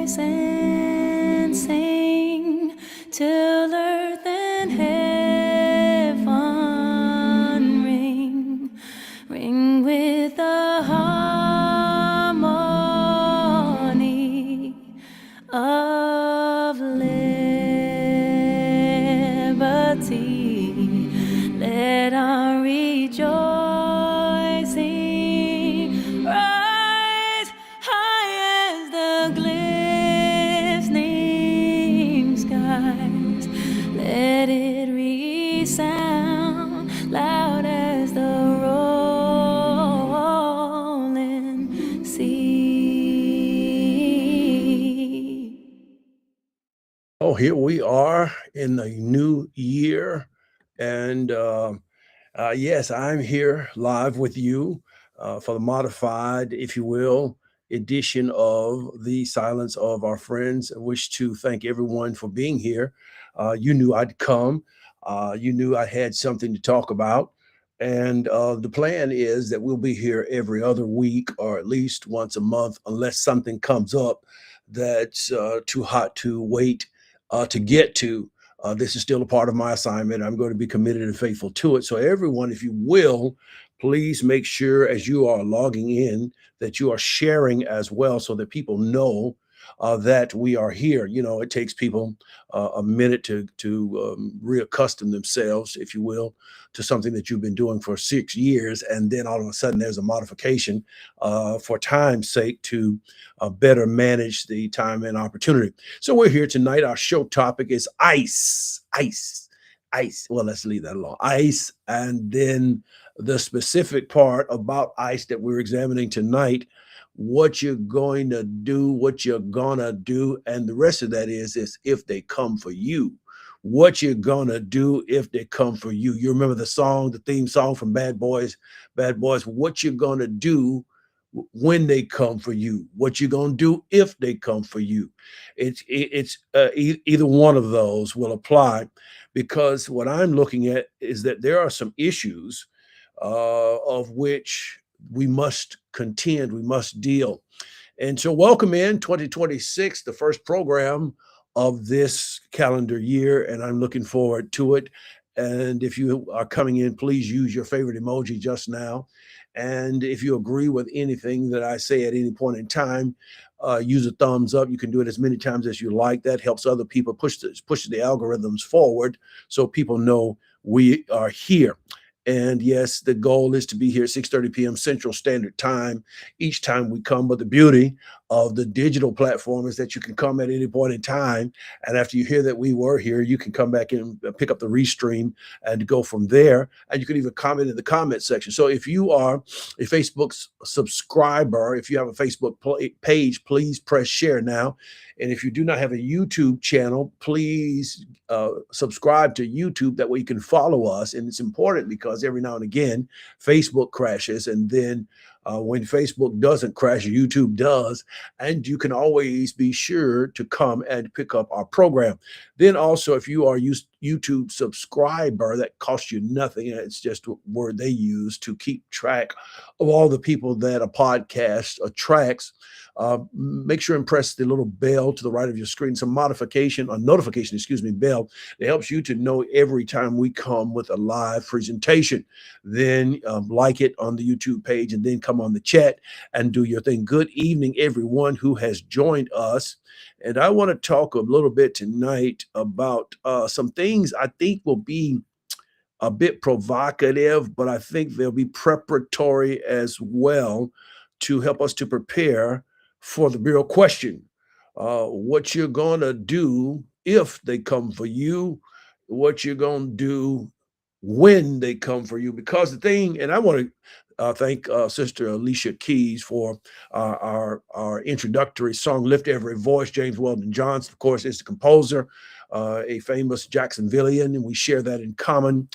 rejoice and sing till earth and heaven ring with the harmony of liberty. Let our rejoicing rise high as the glistening skies. Let it resound loud as the rolling sea. Oh, here we are in the new year. And yes, I'm here live with you for the modified, if you will, edition of The Silence of Our Friends. I wish to thank everyone for being here. You knew I'd come, you knew I had something to talk about. And the plan is that we'll be here every other week or at least once a month, unless something comes up that's too hot to wait to get to. This is still a part of my assignment. I'm going to be committed and faithful to it. So, everyone, if you will, please make sure as you are logging in that you are sharing as well so that people know that we are here. You know, it takes people a minute to reaccustom themselves, if you will, to something that you've been doing for 6 years, and then all of a sudden there's a modification for time's sake to better manage the time and opportunity. So we're here tonight. Our show topic is ice, ice, ice. Well, let's leave that alone. Ice, and then the specific part about ice that we're examining tonight, what you're going to do, what you're gonna do, and the rest of that is if they come for you. What you're gonna do if they come for you. You remember the song, the theme song from Bad Boys, what you're gonna do when they come for you, what you're going to do if they come for you. Either one of those will apply, because what I'm looking at is that there are some issues of which we must contend, we must deal. And so, welcome in 2026, the first program of this calendar year, and I'm looking forward to it. And if you are coming in, please use your favorite emoji just now. And if you agree with anything that I say at any point in time, use a thumbs up. You can do it as many times as you like. That helps other people push the algorithms forward so people know we are here. And yes, the goal is to be here 6:30 p.m. Central Standard Time each time we come. But the beauty of the digital platform is that you can come at any point in time. And after you hear that we were here, you can come back and pick up the restream and go from there. And you can even comment in the comment section. So if you are a Facebook subscriber, if you have a Facebook page, please press share now. And if you do not have a YouTube channel, please subscribe to YouTube. That way you can follow us. And it's important because every now and again, Facebook crashes. And then when Facebook doesn't crash, YouTube does. And you can always be sure to come and pick up our program. Then also, if you are a YouTube subscriber, that costs you nothing. It's just a word they use to keep track of all the people that a podcast attracts. Make sure and press the little bell to the right of your screen, some notification, bell that helps you to know every time we come with a live presentation. Then like it on the YouTube page, and then come on the chat and do your thing. Good evening, everyone who has joined us. And I want to talk a little bit tonight about some things I think will be a bit provocative, but I think they'll be preparatory as well to help us to prepare for the real question. What you're going to do if they come for you, what you're going to do when they come for you. Because the thing, and I want to thank Sister Alicia Keys for our introductory song, Lift Every Voice. James Weldon Johnson, of course, is the composer, a famous Jacksonvillian, and we share that in common.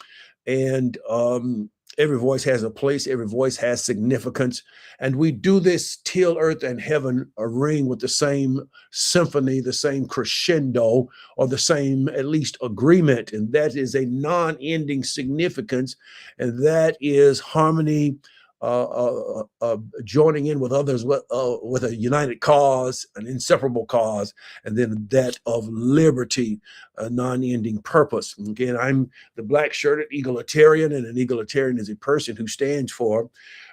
And every voice has a place, every voice has significance. And we do this till earth and heaven ring with the same symphony, the same crescendo, or the same, at least, agreement. And that is a non-ending significance. And that is harmony joining in with others with a united cause, an inseparable cause, and then that of liberty, a non-ending purpose. And again, I'm the black-shirted egalitarian, and an egalitarian is a person who stands for,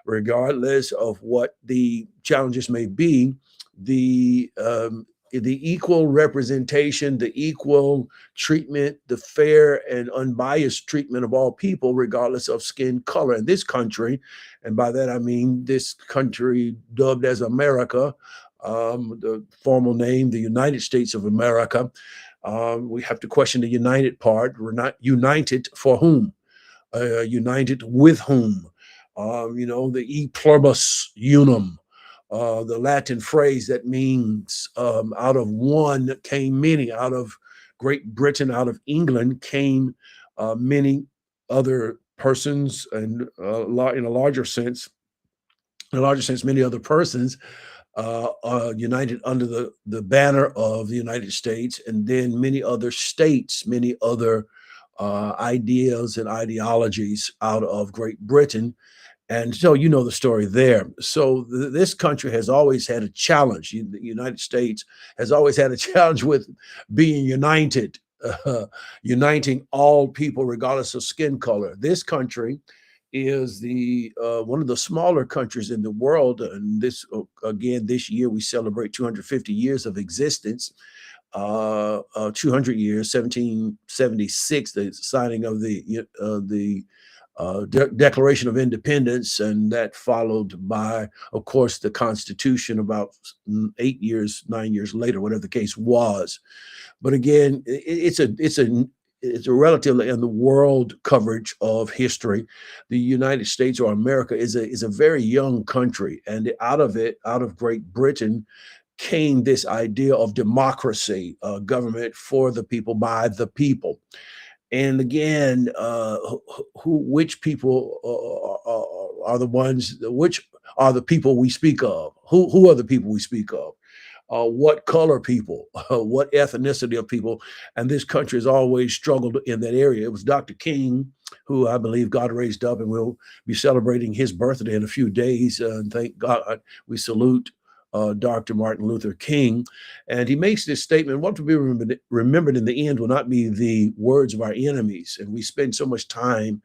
regardless of what the challenges may be, the equal representation, the equal treatment, the fair and unbiased treatment of all people, regardless of skin color. In this country, and by that I mean this country dubbed as America, the formal name, the United States of America, we have to question the united part. We're not united for whom? United with whom? The e pluribus unum, the Latin phrase that means out of one came many, out of Great Britain, out of England came many other persons, and in a larger sense, many other persons united under the banner of the United States, and then many other states, many other ideas and ideologies out of Great Britain. And so you know the story there. So this country has always had a challenge. The United States has always had a challenge with being united, uniting all people regardless of skin color. This country is the one of the smaller countries in the world, and this again this year we celebrate 250 years of existence. 200 years, 1776, the signing of the Declaration of Independence, and that followed by, of course, the Constitution about 8 years, 9 years later, whatever the case was. But again, it's a relatively in the world coverage of history. The United States, or America, is a very young country, and out of Great Britain came this idea of democracy, government for the people by the people. And again, which people are the ones? Which are the people we speak of? Who are the people we speak of? What color people? What ethnicity of people? And this country has always struggled in that area. It was Dr. King, who I believe God raised up, and we'll be celebrating his birthday in a few days. And thank God we salute Dr. Martin Luther King. And he makes this statement: what will be remembered in the end will not be the words of our enemies. And we spend so much time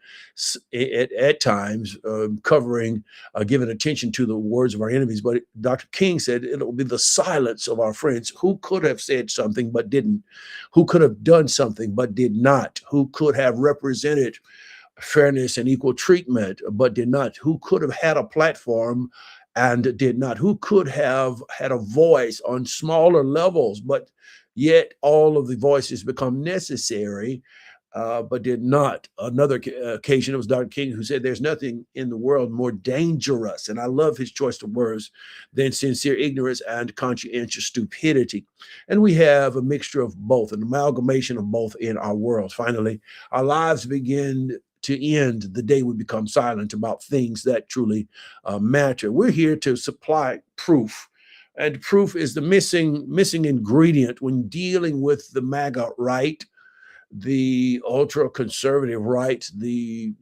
at times covering, giving attention to the words of our enemies. But Dr. King said it will be the silence of our friends who could have said something but didn't, who could have done something but did not, who could have represented fairness and equal treatment but did not, who could have had a platform and did not, who could have had a voice on smaller levels, but yet all of the voices become necessary, but did not. Another occasion, it was Dr. King who said, there's nothing in the world more dangerous, and I love his choice of words, than sincere ignorance and conscientious stupidity. And we have a mixture of both, an amalgamation of both in our world. Finally, our lives begin to end the day we become silent about things that truly matter. We're here to supply proof, and proof is the missing ingredient when dealing with the MAGA right, the ultra conservative right, the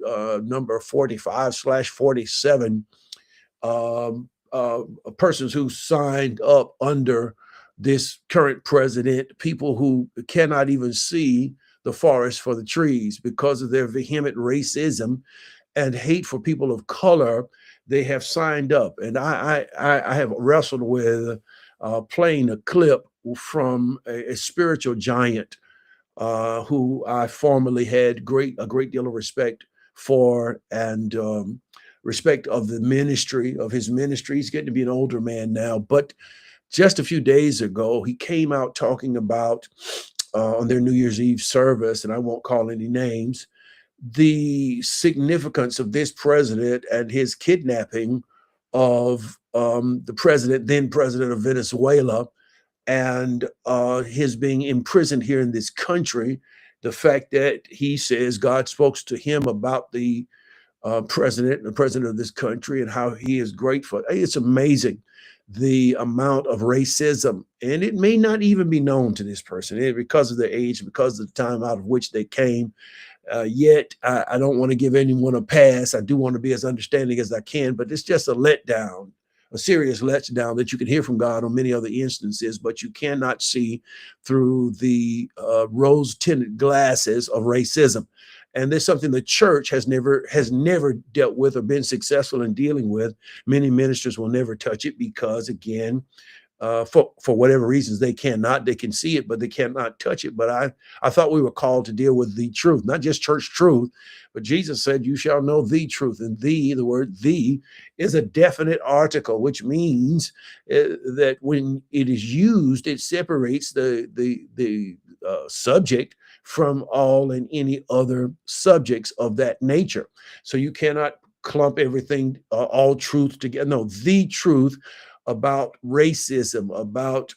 number 45/47 persons who signed up under this current president, people who cannot even see the forest for the trees because of their vehement racism and hate for people of color. They have signed up, and I have wrestled with playing a clip from a spiritual giant who I formerly had a great deal of respect for, and respect of the ministry, of his ministry. He's getting to be an older man now, but just a few days ago, he came out talking about on their New Year's Eve service, and I won't call any names, the significance of this president and his kidnapping of then president of Venezuela, and his being imprisoned here in this country. The fact that he says God spoke to him about the president of this country, and how he is grateful. It's amazing the amount of racism, and it may not even be known to this person because of their age, because of the time out of which they came. Yet I don't want to give anyone a pass. I do want to be as understanding as I can, but it's just a letdown, a serious letdown that you can hear from God on many other instances, but you cannot see through the rose-tinted glasses of racism. And there's something the church has never dealt with or been successful in dealing with. Many ministers will never touch it because, again, for whatever reasons they cannot. They can see it, but they cannot touch it. But I thought we were called to deal with the truth, not just church truth, but Jesus said, "You shall know the truth." And the word "the" is a definite article, which means that when it is used, it separates the subject from all and any other subjects of that nature. So you cannot clump everything, all truth together. No, the truth about racism, about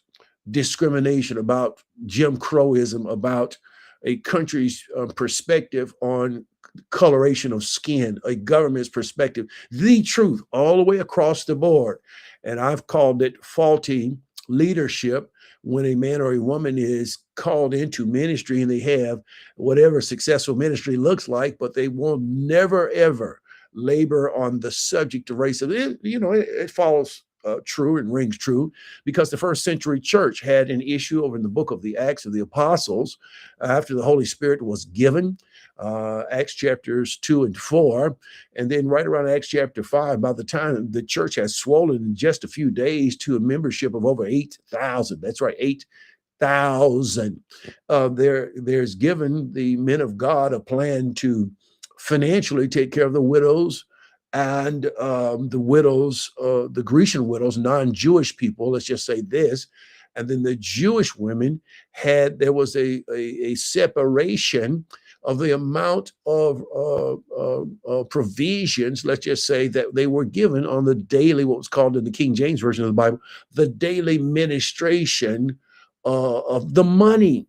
discrimination, about Jim Crowism, about a country's perspective on coloration of skin, a government's perspective, the truth all the way across the board. And I've called it faulty leadership when a man or a woman is called into ministry and they have whatever successful ministry looks like, but they will never, ever labor on the subject of racism. It follows true and rings true because the first century church had an issue over in the book of the Acts of the Apostles after the Holy Spirit was given, Acts chapters 2 and 4. And then right around Acts chapter 5, by the time the church has swollen in just a few days to a membership of over 8,000. That's right, 8,000. There's given the men of God a plan to financially take care of the widows and the widows, the Grecian widows, non-Jewish people, let's just say this. And then the Jewish women there was a separation of the amount of provisions, let's just say, that they were given on the daily, what was called in the King James Version of the Bible, the daily ministration of the money.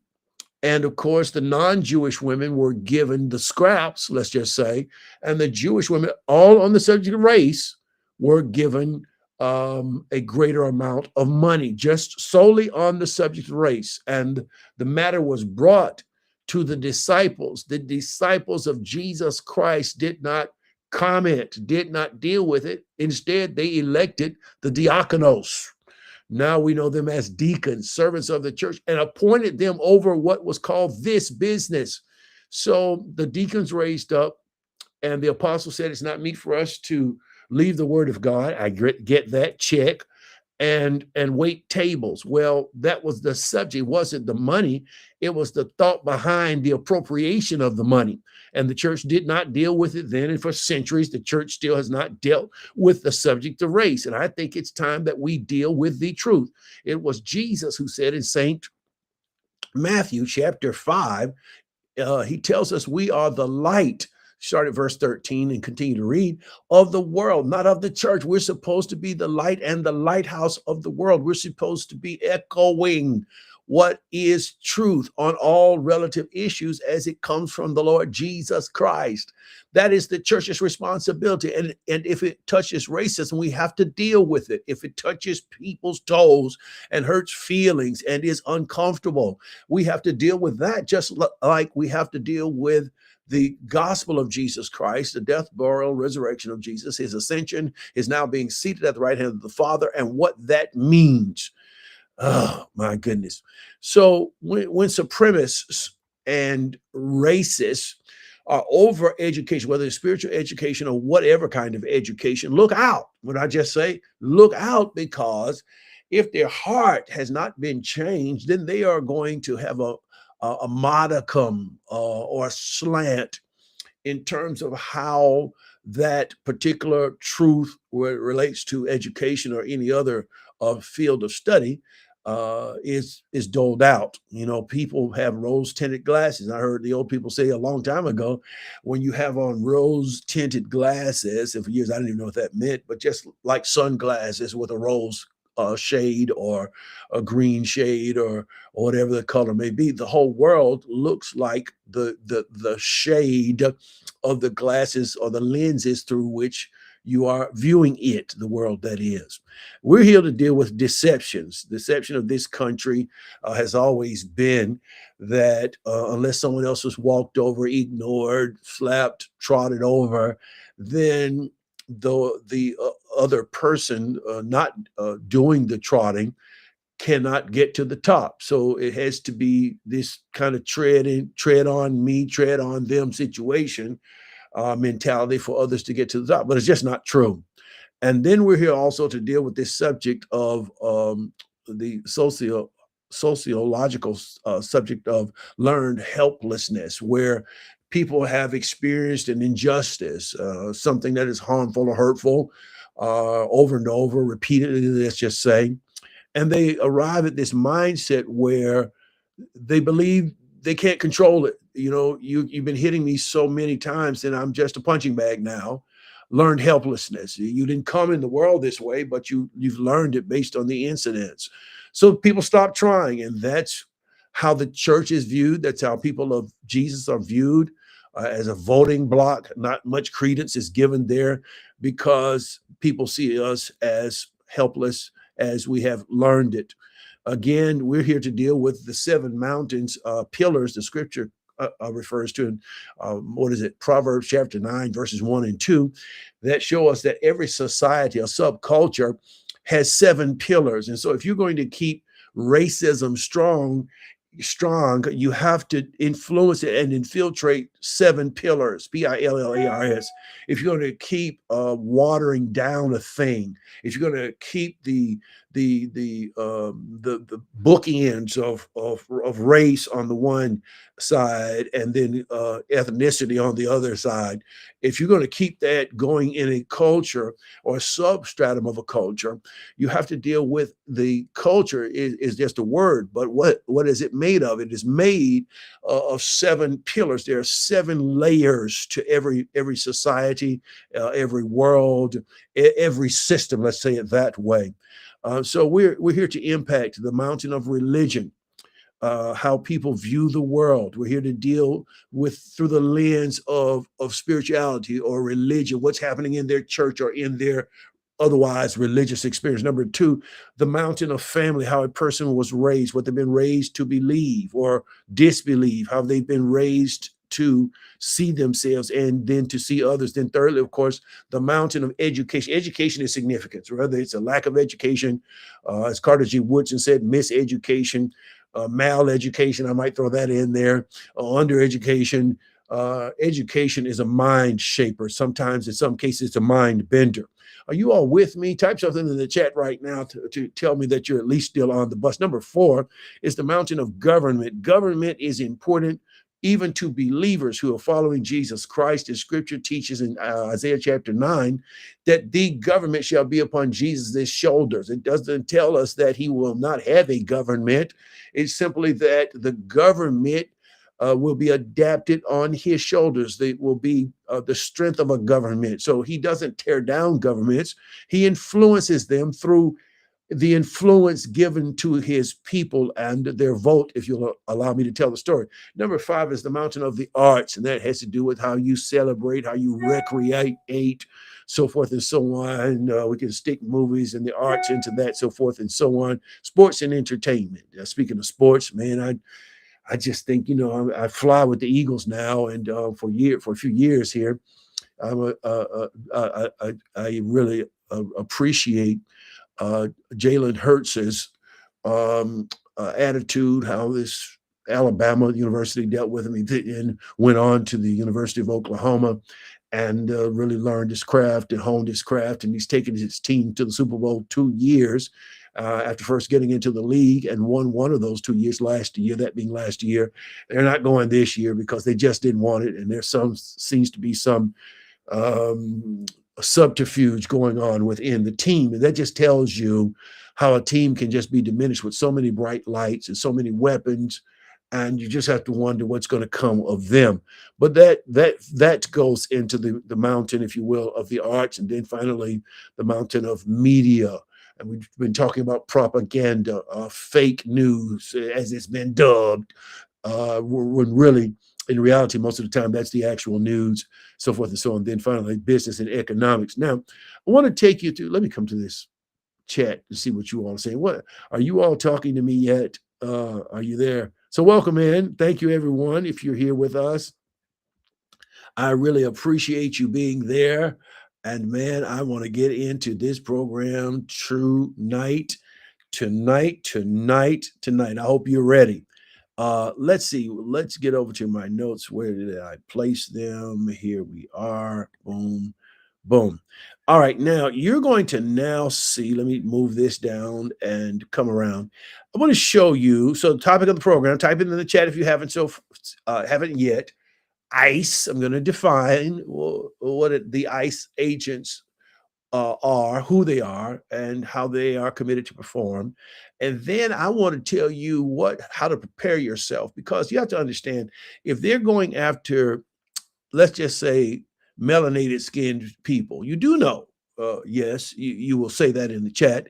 And of course, the non-Jewish women were given the scraps, let's just say, and the Jewish women, all on the subject of race, were given a greater amount of money, just solely on the subject of race. And the matter was brought to the disciples. The disciples of Jesus Christ did not comment, did not deal with it. Instead, they elected the diakonos. Now we know them as deacons, servants of the church, and appointed them over what was called this business. So the deacons raised up, and the apostle said, "It's not meet for us to leave the word of God." I get that, check. And wait tables. Well, that was the subject. It wasn't the money. It was the thought behind the appropriation of the money. And the church did not deal with it then. And for centuries, the church still has not dealt with the subject of race. And I think it's time that we deal with the truth. It was Jesus who said in St. Matthew chapter 5, he tells us we are the light. Start at verse 13 and continue to read, of the world, not of the church. We're supposed to be the light and the lighthouse of the world. We're supposed to be echoing what is truth on all relative issues as it comes from the Lord Jesus Christ. That is the church's responsibility. And if it touches racism, we have to deal with it. If it touches people's toes and hurts feelings and is uncomfortable, we have to deal with that, just like we have to deal with the gospel of Jesus Christ, the death, burial, resurrection of Jesus, his ascension, his now being seated at the right hand of the Father, and what that means. Oh, my goodness. So when supremacists and racists are over education, whether it's spiritual education or whatever kind of education, look out. When I just say, look out, because if their heart has not been changed, then they are going to have a modicum or a slant in terms of how that particular truth relates to education or any other field of study is doled out. People have rose-tinted glasses. I heard the old people say a long time ago, when you have on rose-tinted glasses, and for years I didn't even know what that meant, but just like sunglasses with a rose shade or a green shade or whatever the color may be, the whole world looks like the shade of the glasses or the lenses through which you are viewing it, the world that is. We're here to deal with deceptions. Deception of this country has always been that unless someone else was walked over, ignored, slapped, trotted over, then the other person not doing the trotting cannot get to the top. So it has to be this kind of tread on me, tread on them situation mentality for others to get to the top. But it's just not true. And then we're here also to deal with this subject of the sociological subject of learned helplessness, where people have experienced an injustice, something that is harmful or hurtful, over and over, repeatedly, let's just say, and they arrive at this mindset where they believe they can't control it. You know, you've been hitting me so many times, and I'm just a punching bag now. Learned helplessness. You didn't come in the world this way, but you've learned it based on the incidents. So people stop trying, and that's how the church is viewed. That's how people of Jesus are viewed as a voting block. Not much credence is given there because people see us as helpless as we have learned it. Again, we're here to deal with the seven mountains, pillars, the scripture refers to in, what is it, Proverbs chapter 9, verses 1 and 2, that show us that every society, a subculture, has seven pillars. And so if you're going to keep racism strong, you have to influence it and infiltrate seven pillars, pillars. If you're going to keep watering down a thing, if you're going to keep the bookends of race on the one side and then ethnicity on the other side, if you're going to keep that going in a culture or a substratum of a culture, you have to deal with the culture is just a word, but what is it made of? It is made of seven pillars. There are seven layers to every society, every world, every system. Let's say it that way. So we're here to impact the mountain of religion, how people view the world. We're here to deal with through the lens of spirituality or religion, what's happening in their church or in their otherwise religious experience. Number two, the mountain of family, how a person was raised, what they've been raised to believe or disbelieve, how they've been raised to see themselves and then to see others. Then thirdly, of course, the mountain of education. Education is significant, whether it's a lack of education, as Carter G. Woodson said, miseducation, maleducation, I might throw that in there, undereducation. Education is a mind shaper. Sometimes, in some cases, it's a mind bender. Are you all with me? Type something in the chat right now to tell me that you're at least still on the bus. Number four is the mountain of government. Government is important even to believers who are following Jesus Christ. As scripture teaches in Isaiah chapter 9, that the government shall be upon Jesus' shoulders. It doesn't tell us that he will not have a government. It's simply that the government will be adapted on his shoulders. They will be the strength of a government. So he doesn't tear down governments. He influences them through the influence given to his people and their vote, if you'll allow me to tell the story. Number five is the mountain of the arts, and that has to do with how you celebrate, how you recreate, so forth and so on. We can stick movies and the arts into that, so forth and so on. Sports and entertainment. Speaking of sports, man, I just think, I fly with the Eagles now, and for a few years here, I really appreciate Jalen Hurts's attitude, how this Alabama University dealt with him. He and went on to the University of Oklahoma and really learned his craft and honed his craft. And he's taken his team to the Super Bowl 2 years after first getting into the league, and won one of those 2 years last year, that being last year. They're not going this year because they just didn't want it. And there's seems to be some um, subterfuge going on within the team. And that just tells you how a team can just be diminished with so many bright lights and so many weapons. And you just have to wonder what's going to come of them. But that goes into the mountain, if you will, of the arts. And then finally, the mountain of media. And we've been talking about propaganda, fake news, as it's been dubbed, when really In reality, most of the time, that's the actual news, so forth and so on. Then finally, business and economics. Now, I want to take you through. Let me come to this chat to see what you all are saying. What are you all talking to me yet? Are you there? So welcome in. Thank you, everyone. If you're here with us, I really appreciate you being there. And man, I want to get into this program tonight. I hope you're ready. Let's see. Let's get over to my notes. Where did I place them? Here we are. Boom, boom. All right. Now you're going to now see. Let me move this down and come around. I want to show you. So, the topic of the program. Type it in the chat if you haven't yet. ICE. I'm going to define what the ICE agents are, who they are, and how they are committed to perform. And then I want to tell you how to prepare yourself, because you have to understand, if they're going after, let's just say, melanated skinned people, you do know, yes, you will say that in the chat,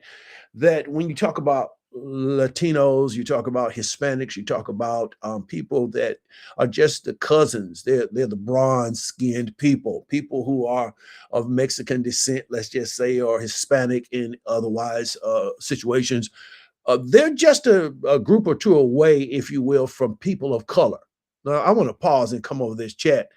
that when you talk about Latinos, you talk about Hispanics, you talk about people that are just the cousins. They're the bronze skinned people who are of Mexican descent, let's just say, or Hispanic in otherwise situations. They're just a group or two away, if you will, from people of color. Now, I want to pause and come over this chat.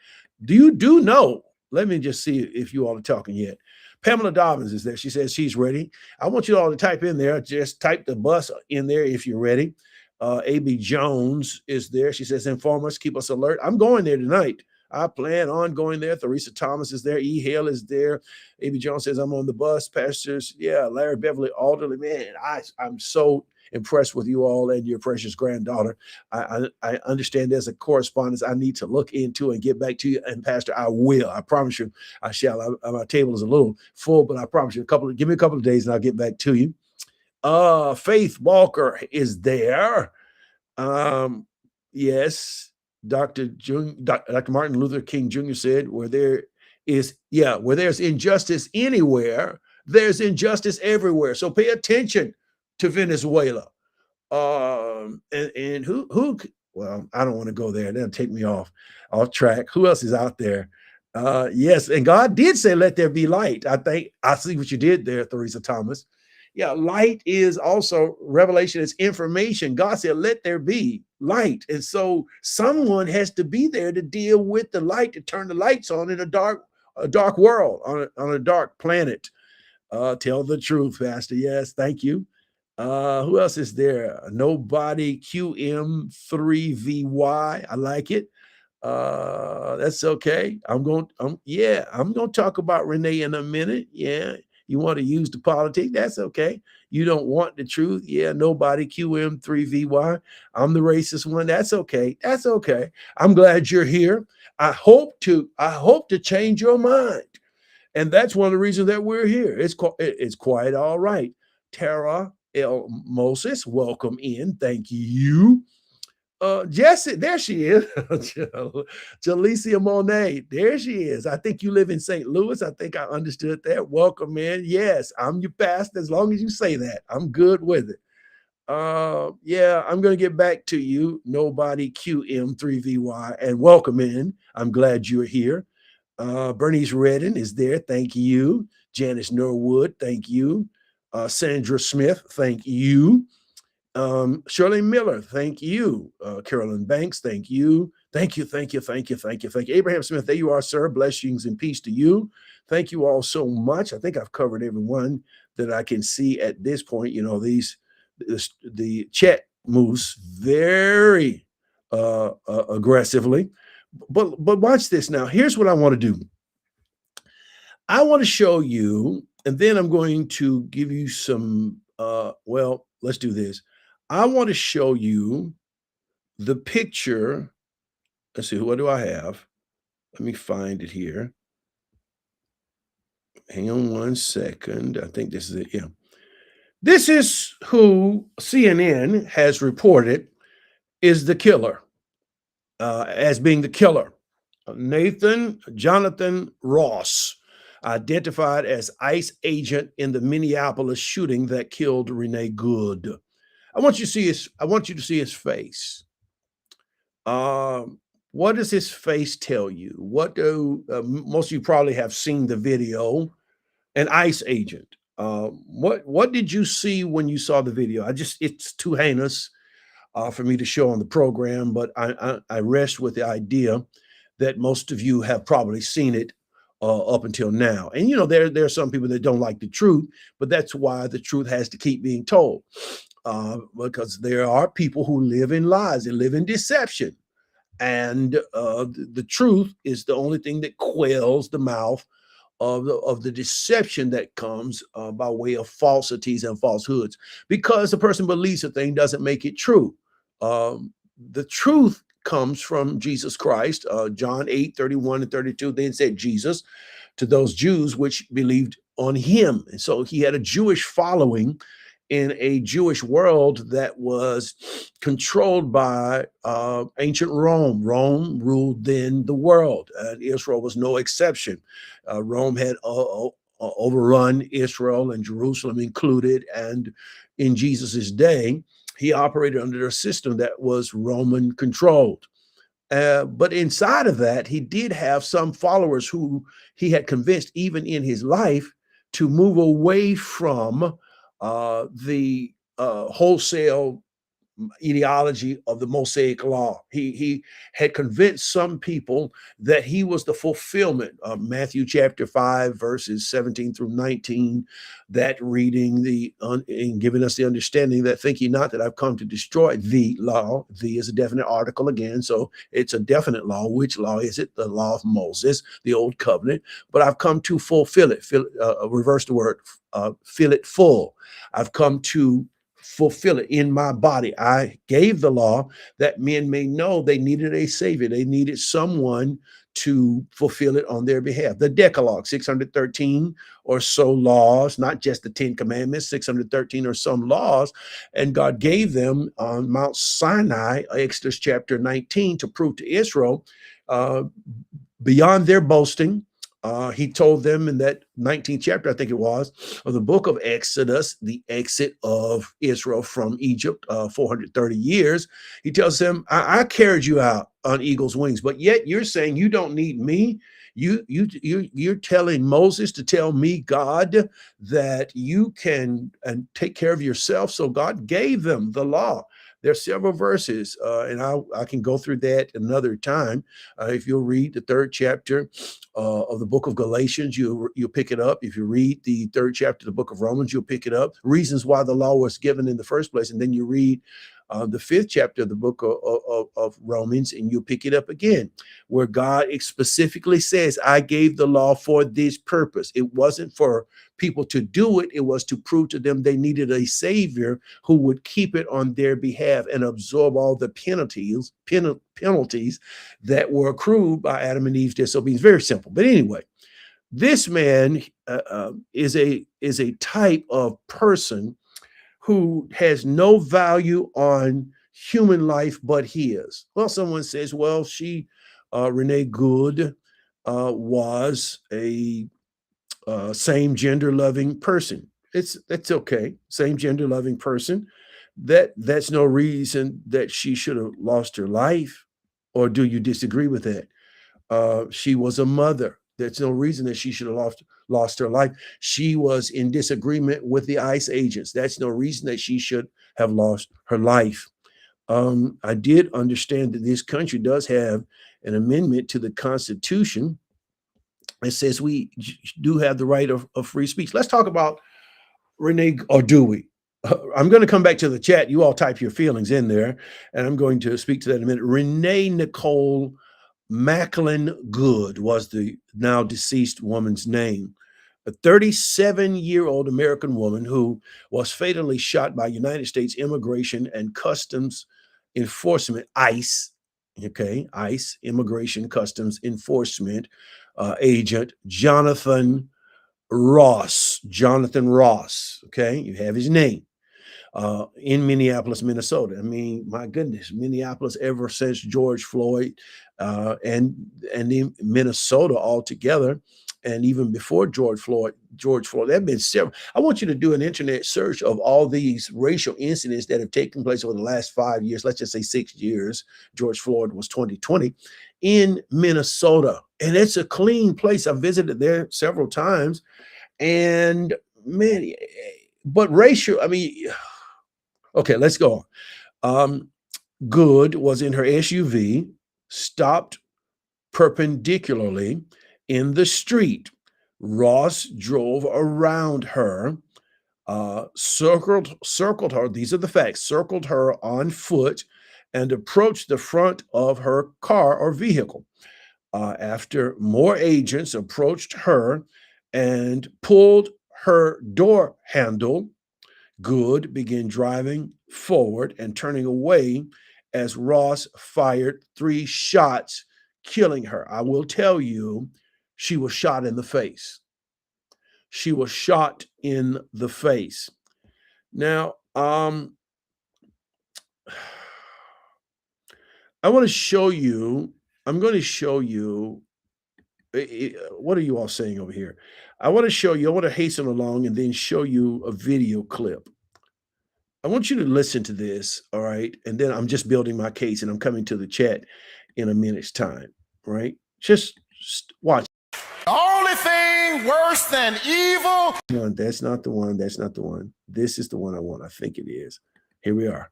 Do know? Let me just see if you all are talking yet. Pamela Dobbins is there. She says she's ready. I want you all to type in there. Just type the bus in there if you're ready. A.B. Jones is there. She says, inform us, keep us alert. I'm going there tonight. I plan on going there. Theresa Thomas is there. E. Hale is there. A.B. Jones says, I'm on the bus. Pastors, yeah, Larry Beverly Alderley. Man, I'm so impressed with you all and your precious granddaughter. I understand there's a correspondence I need to look into and get back to you. And Pastor, I will. I promise you I shall. My table is a little full, but I promise you give me a couple of days and I'll get back to you. Faith Walker is there. Yes, Dr. Martin Luther King Jr. said, where there's injustice anywhere, there's injustice everywhere. So pay attention to Venezuela. And who well, I don't want to go there. That'll take me off track. Who else is out there? Yes, and God did say, let there be light. I think I see what you did there, Theresa Thomas. Yeah, light is also revelation, it's information. God said, let there be light. And so someone has to be there to deal with the light, to turn the lights on in a dark world, on a dark planet. Tell the truth, Pastor. Yes, thank you. Who else is there? Nobody QM3VY. I like it. That's okay. I'm going to talk about Renee in a minute. Yeah. You want to use the politics? That's okay. You don't want the truth? Yeah, nobody QM3VY. I'm the racist one. That's okay. That's okay. I'm glad you're here. I hope to change your mind. And that's one of the reasons that we're here. It's quite all right. Tara L. Moses, welcome in. Thank you. Jesse, there she is. Jalicia Monet, there she is. I think you live in St. Louis. I think I understood that. Welcome in. Yes, I'm your pastor. As long as you say that, I'm good with it. Yeah, I'm going to get back to you. Nobody QM3VY, and welcome in. I'm glad you're here. Bernice Redden is there. Thank you. Janice Norwood, thank you. Sandra Smith, thank you. Shirley Miller, thank you. Carolyn Banks, thank you. Thank you. Abraham Smith, there you are, sir. Blessings and peace to you. Thank you all so much. I think I've covered everyone that I can see at this point. You know, the chat moves very aggressively. But watch this now. Here's what I want to do. I want to show you, and then I'm going to give you some, let's do this. I want to show you the picture. Let's see, what do I have? Let me find it here. Hang on one second. I think this is it. Yeah. This is who CNN has reported is the killer, as being the killer. Nathan Jonathan Ross, identified as ICE agent in the Minneapolis shooting that killed Renee Good. I want you to see his face. What does his face tell you? What do most of you probably have seen the video? An ICE agent. What did you see when you saw the video? It's too heinous for me to show on the program, but I rest with the idea that most of you have probably seen it up until now. And there are some people that don't like the truth, but that's why the truth has to keep being told. Because there are people who live in lies, they live in deception, and the truth is the only thing that quells the mouth of the deception that comes by way of falsities and falsehoods. Because the person believes a thing doesn't make it true. The truth comes from Jesus Christ. John 8:31 and 32, then said Jesus to those Jews which believed on him. And so he had a Jewish following in a Jewish world that was controlled by ancient Rome. Rome ruled then the world, and Israel was no exception. Rome had overrun Israel, and Jerusalem included. And in Jesus's day, he operated under a system that was Roman controlled. But inside of that, he did have some followers who he had convinced, even in his life, to move away from the wholesale ideology of the Mosaic law. He had convinced some people that he was the fulfillment of Matthew chapter 5, verses 17 through 19, that reading and giving us the understanding that think ye not that I've come to destroy the law. The is a definite article again, so it's a definite law. Which law is it? The law of Moses, the old covenant. But I've come to fulfill it. Reverse the word, fill it full. I've come to fulfill it in my body. I gave the law that men may know they needed a savior. They needed someone to fulfill it on their behalf. The Decalogue, 613 or so laws, not just the 10 commandments, 613 or some laws. And God gave them on Mount Sinai, Exodus chapter 19, to prove to Israel uh, beyond their boasting. He told them in that 19th chapter, I think it was, of the book of Exodus, the exit of Israel from Egypt, 430 years. He tells them, I carried you out on eagle's wings, but yet you're saying you don't need me. You're telling Moses to tell me, God, that you can and take care of yourself. So God gave them the law. There are several verses, and I can go through that another time. If you'll read the 3rd chapter of the book of Galatians, you'll pick it up. If you read the 3rd chapter of the book of Romans, you'll pick it up. Reasons why the law was given in the first place. And then you read the 5th chapter of the book of Romans, and you'll pick it up again, where God specifically says, I gave the law for this purpose. It wasn't for people to do it. It was to prove to them they needed a savior who would keep it on their behalf and absorb all the penalties that were accrued by Adam and Eve's disobedience. Very simple. But anyway, this man is a type of person who has no value on human life but his. Well, someone says, well, Renee Good, was a same gender loving person. That's okay. Same gender loving person. That's no reason that she should have lost her life. Or do you disagree with that? She was a mother. There's no reason that she should have lost her life. She was in disagreement with the ICE agents. That's no reason that she should have lost her life. I did understand that this country does have an amendment to the Constitution. It says we do have the right of free speech. Let's talk about Renee, or do we? I'm going to come back to the chat. You all type your feelings in there, and I'm going to speak to that in a minute. Renee Nicole Macklin Good was the now deceased woman's name. A 37-year-old American woman who was fatally shot by United States Immigration and Customs Enforcement, ICE, okay, ICE, Immigration Customs Enforcement agent Jonathan Ross, okay, you have his name, in Minneapolis, Minnesota. I mean, my goodness, Minneapolis ever since George Floyd, and in Minnesota altogether and even before George Floyd, there have been several. I want you to do an internet search of all these racial incidents that have taken place over the last 5 years. Let's just say 6 years. George Floyd was 2020 in Minnesota, and it's a clean place. I visited there several times, and man, but racial. I mean, okay, let's go on. Good was in her SUV, stopped perpendicularly in the street. Ross drove around her, circled her. These are the facts. Circled her on foot and approached the front of her car or vehicle. After more agents approached her and pulled her door handle, Good began driving forward and turning away as Ross fired 3 shots, killing her. I will tell you, she was shot in the face. She was shot in the face. Now, I want to show you, I'm going to show you, what are you all saying over here? I want to hasten along and then show you a video clip. I want you to listen to this, all right? And then I'm just building my case and I'm coming to the chat in a minute's time, right? Just watch. The only thing worse than evil. No, that's not the one. That's not the one. This is the one I want. I think it is. Here we are.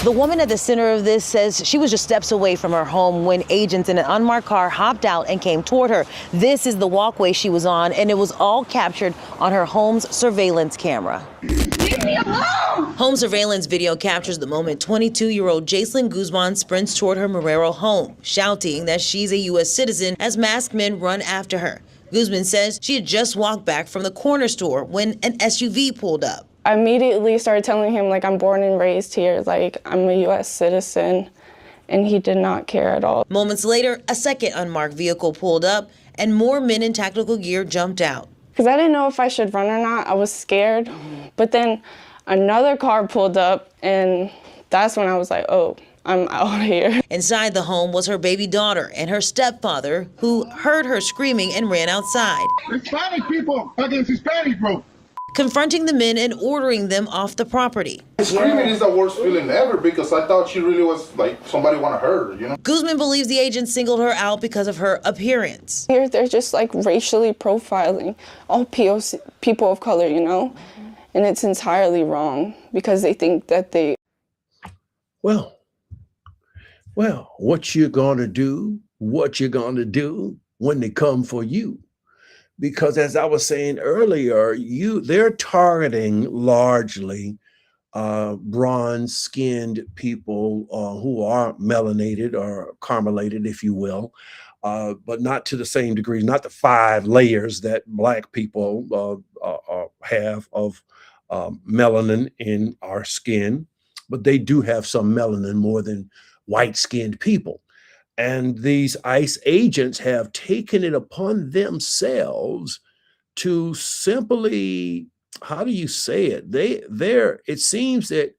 The woman at the center of this says she was just steps away from her home when agents in an unmarked car hopped out and came toward her. This is the walkway she was on, and it was all captured on her home's surveillance camera. Leave me alone! Home surveillance video captures the moment 22-year-old Jacelyn Guzman sprints toward her Marrero home, shouting that she's a U.S. citizen as masked men run after her. Guzman says she had just walked back from the corner store when an SUV pulled up. I immediately started telling him, like, I'm born and raised here, like, I'm a U.S. citizen, and he did not care at all. Moments later, a second unmarked vehicle pulled up, and more men in tactical gear jumped out. Because I didn't know if I should run or not. I was scared. But then another car pulled up, and that's when I was like, oh, I'm out here. Inside the home was her baby daughter and her stepfather, who heard her screaming and ran outside. Hispanic people against Hispanic, bro. Confronting the men and ordering them off the property. Screaming is the worst feeling ever because I thought she really was like somebody want to hurt her, you know? Guzman believes the agents singled her out because of her appearance. Here, they're just like racially profiling all POC, people of color, you know? And it's entirely wrong because they think that they... Well, what you gonna do? What you gonna do when they come for you? Because as I was saying earlier, they're targeting largely bronze-skinned people who are melanated or caramelated, if you will, but not to the same degree, not the 5 layers that Black people have of melanin in our skin, but they do have some melanin more than white-skinned people. And these ICE agents have taken it upon themselves to simply, how do you say it? It seems that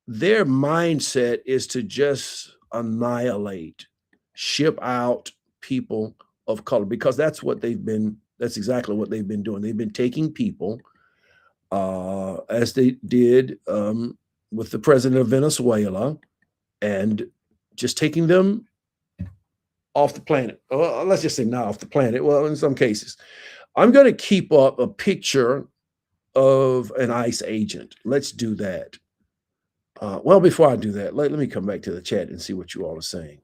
their mindset is to just annihilate, ship out people of color, because that's exactly what they've been doing. They've been taking people, as they did with the president of Venezuela, and just taking them off the planet. Let's just say not off the planet. Well, in some cases. I'm going to keep up a picture of an ICE agent. Let's do that. Well, before I do that, let me come back to the chat and see what you all are saying.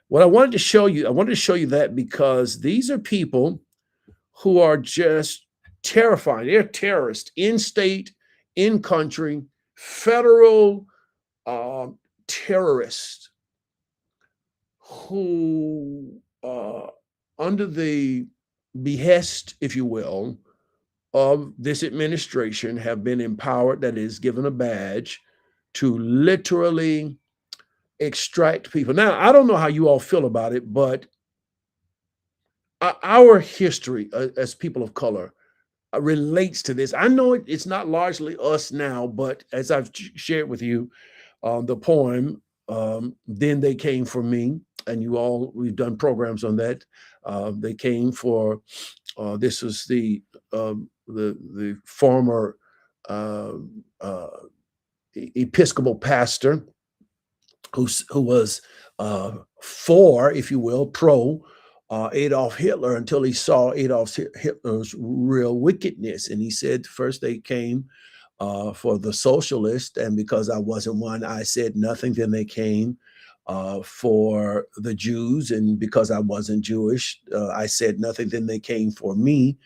What I wanted to show you that because these are people who are just terrifying. They're terrorists in state, in country, federal terrorists who, under the behest, if you will, of this administration, have been empowered, that is, given a badge to literally extract people. Now, I don't know how you all feel about it, but our history as people of color relates to this. I know it's not largely us now, but as I've shared with you, the poem, Then They Came For Me, and we've done programs on that. They came for this was the former uh, uh, Episcopal pastor who was for, if you will, pro Adolf Hitler until he saw Adolf Hitler's real wickedness. And he said first they came for the socialist, and because I wasn't one, I said nothing. Then they came for the Jews, and because I wasn't Jewish, I said nothing. Then they came for me,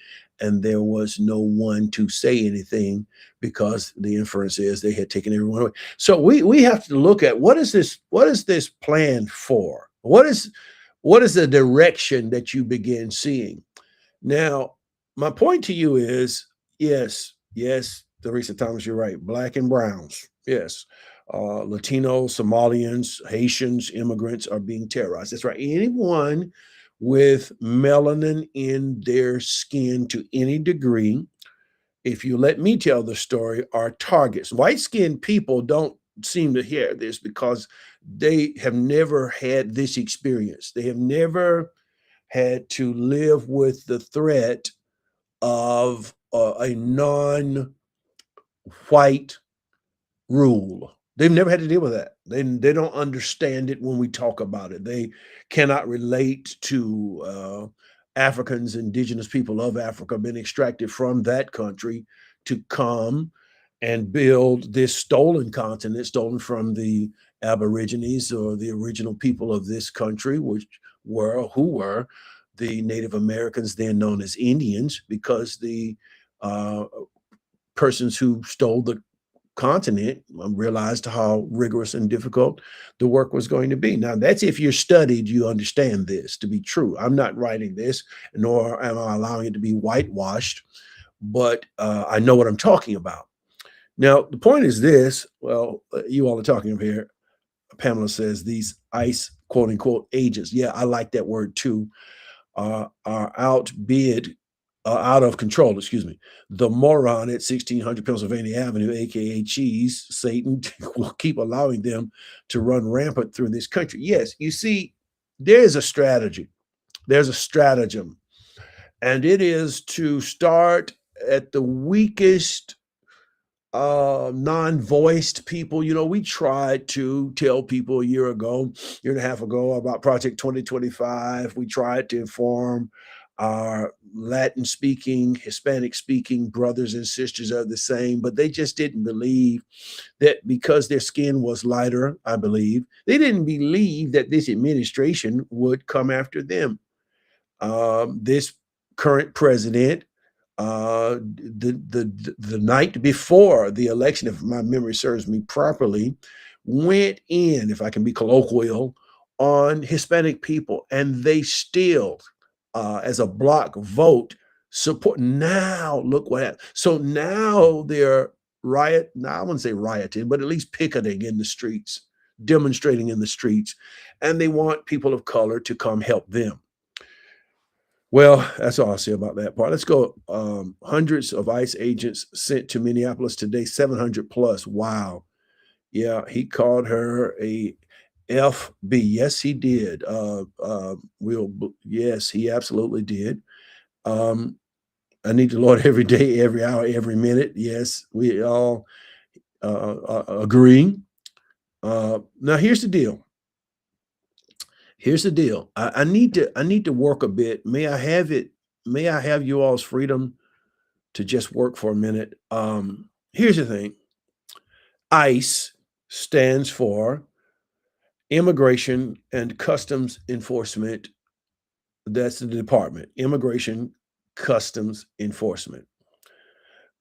and there was no one to say anything because the inference is they had taken everyone away. So we have to look at what is this plan for? What is the direction that you begin seeing? Now, my point to you is yes, Teresa Thomas, you're right. Black and browns, yes. Latinos, Somalians, Haitians, immigrants are being terrorized. That's right. Anyone with melanin in their skin to any degree, if you let me tell the story, are targets. White skinned people don't seem to hear this because they have never had this experience. They have never had to live with the threat of a non white rule. They've never had to deal with that. They don't understand it when we talk about it. They cannot relate to Africans, indigenous people of Africa, been extracted from that country to come and build this stolen continent, stolen from the Aborigines or the original people of this country, who were the Native Americans, then known as Indians, because the uh, persons who stole the continent realized how rigorous and difficult the work was going to be. Now, that's if you're studied, you understand this to be true. I'm not writing this, nor am I allowing it to be whitewashed, but I know what I'm talking about. Now, the point is this. Well, you all are talking over here. Pamela says these ICE, quote unquote, agents. Yeah, I like that word too. Are out of control, excuse me. The moron at 1600 Pennsylvania Avenue, aka Cheese, Satan, will keep allowing them to run rampant through this country. Yes, you see, there's a strategy, there's a stratagem, and it is to start at the weakest non-voiced people. We tried to tell people a year and a half ago about Project 2025. We tried to inform our Latin speaking, Hispanic speaking brothers and sisters of the same, but they just didn't believe that because their skin was lighter. I believe they didn't believe that this administration would come after them. This current president, the night before the election, if my memory serves me properly, went in, if I can be colloquial, on Hispanic people, and they still, as a block vote, support. Now look what happened. So now they're now I wouldn't say rioting, but at least picketing in the streets, demonstrating in the streets, and they want people of color to come help them. Well, that's all I'll say about that part. Let's go. Hundreds of ICE agents sent to Minneapolis today, 700 plus. Wow. Yeah, he called her a FB. Yes, he did. Yes, he absolutely did. I need the Lord every day, every hour, every minute. Yes, we all agree. Now, here's the deal. I need to work a bit. May I have it? May I have you all's freedom to just work for a minute? Here's the thing. ICE stands for Immigration and Customs Enforcement. That's the department, Immigration Customs Enforcement.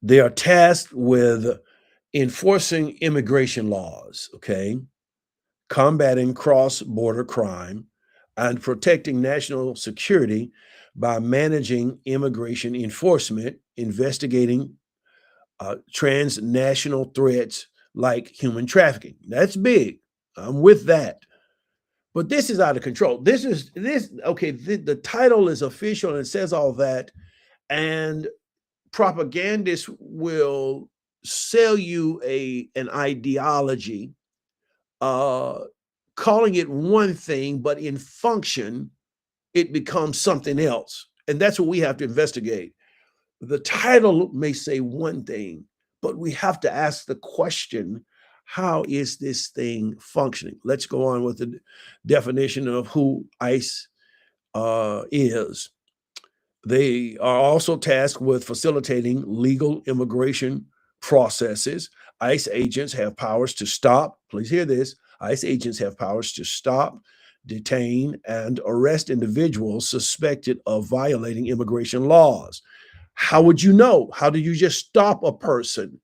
They are tasked with enforcing immigration laws, okay, combating cross-border crime, and protecting national security by managing immigration enforcement, investigating transnational threats like human trafficking. That's big. I'm with that. But this is out of control. Okay, the title is official and it says all that. And propagandists will sell you an ideology, calling it one thing, but in function, it becomes something else. And that's what we have to investigate. The title may say one thing, but we have to ask the question, how is this thing functioning? Let's go on with the definition of who ICE is. They are also tasked with facilitating legal immigration processes. ICE agents have powers to stop, please hear this, ICE agents have powers to stop, detain, and arrest individuals suspected of violating immigration laws. How would you know? How do you just stop a person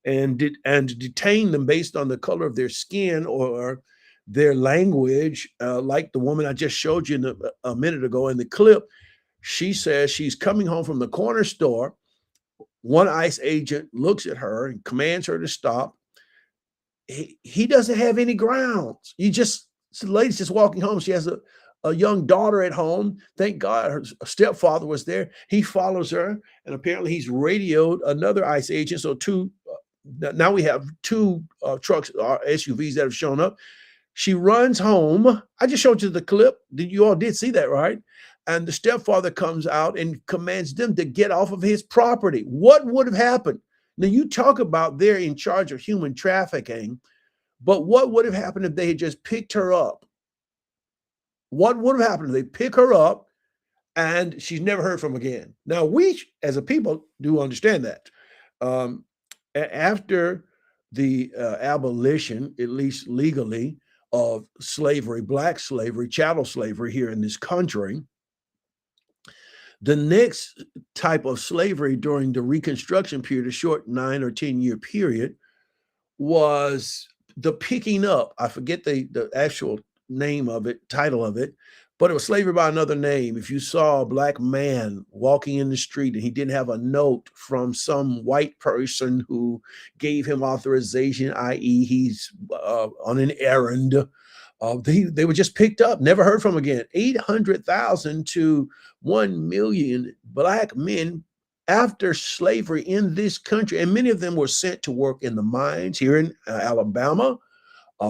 and detain them based on the color of their skin or their language? Like the woman I just showed you a minute ago in the clip, she says she's coming home from the corner store. One ICE agent looks at her and commands her to stop. He doesn't have any grounds. The lady's just walking home. She has a young daughter at home. Thank God her stepfather was there. He follows her, and apparently he's radioed another ICE agent. So now we have two trucks or SUVs that have shown up. She runs home. I just showed you the clip. You all did see that, right? And the stepfather comes out and commands them to get off of his property. What would have happened? Now, you talk about they're in charge of human trafficking, but what would have happened if they had just picked her up? What would have happened if they pick her up and she's never heard from again? Now, we as a people do understand that. After the abolition, at least legally, of slavery, black slavery, chattel slavery here in this country, the next type of slavery during the Reconstruction period, a short 9 or 10-year period, was the picking up. I forget the actual name of it, title of it, but it was slavery by another name. If you saw a black man walking in the street and he didn't have a note from some white person who gave him authorization, i.e., he's on an errand, they were just picked up, never heard from again. 800,000 to 1 million black men after slavery in this country, and many of them were sent to work in the mines here in Alabama,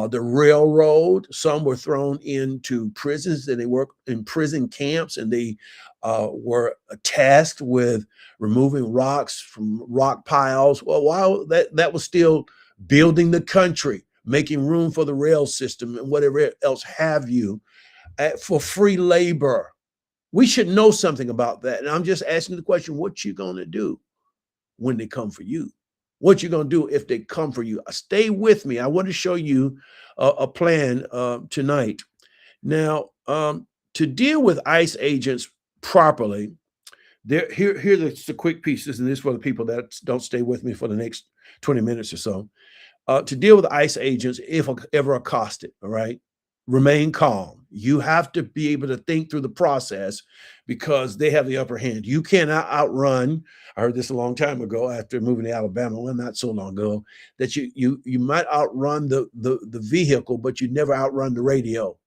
the railroad. Some were thrown into prisons, and they worked in prison camps, and they were tasked with removing rocks from rock piles. Well, while that was still building the country, making room for the rail system and whatever else have you, for free labor. We should know something about that. And I'm just asking the question, what you going to do when they come for you? What you going to do if they come for you? Stay with me. I want to show you a plan tonight. Now, to deal with ICE agents properly, here are the quick pieces, and this is for the people that don't stay with me for the next 20 minutes or so. To deal with ICE agents, if ever accosted, all right, remain calm. You have to be able to think through the process because they have the upper hand. You cannot outrun. I heard this a long time ago after moving to Alabama, well, not so long ago, that you might outrun the vehicle, but you never outrun the radio.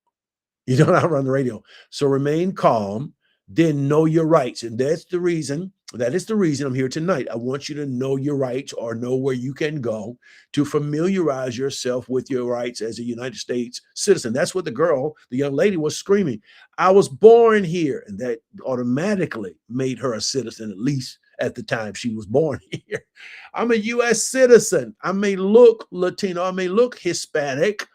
You don't outrun the radio. So remain calm, then know your rights. And that is the reason I'm here tonight. I want you to know your rights or know where you can go to familiarize yourself with your rights as a United States citizen. That's what the young lady was screaming. I was born here. And that automatically made her a citizen, at least at the time she was born here. I'm a U.S. citizen. I may look Latino, I may look Hispanic,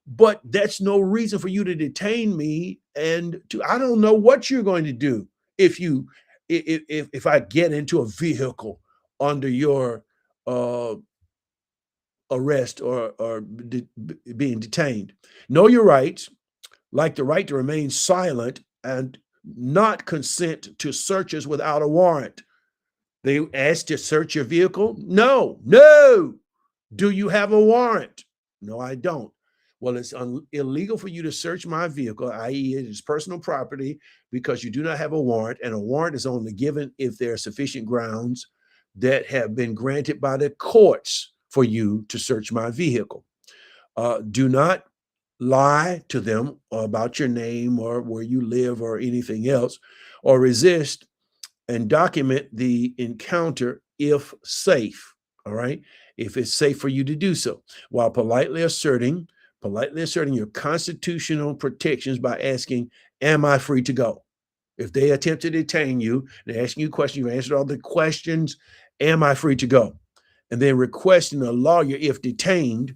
but that's no reason for you to detain me. And I don't know what you're going to do if I get into a vehicle under your arrest or being detained. Know your rights, like the right to remain silent and not consent to searches without a warrant. They asked to search your vehicle? No. Do you have a warrant? No, I don't. Well, it's illegal for you to search my vehicle, i.e., it is personal property, because you do not have a warrant, and a warrant is only given if there are sufficient grounds that have been granted by the courts for you to search my vehicle. Do not lie to them about your name or where you live or anything else, or resist, and document the encounter if safe. All right, if it's safe for you to do so, while politely asserting politely asserting your constitutional protections by asking, am I free to go? If they attempt to detain you, they're asking you questions, you've answered all the questions, am I free to go? And then requesting a lawyer if detained,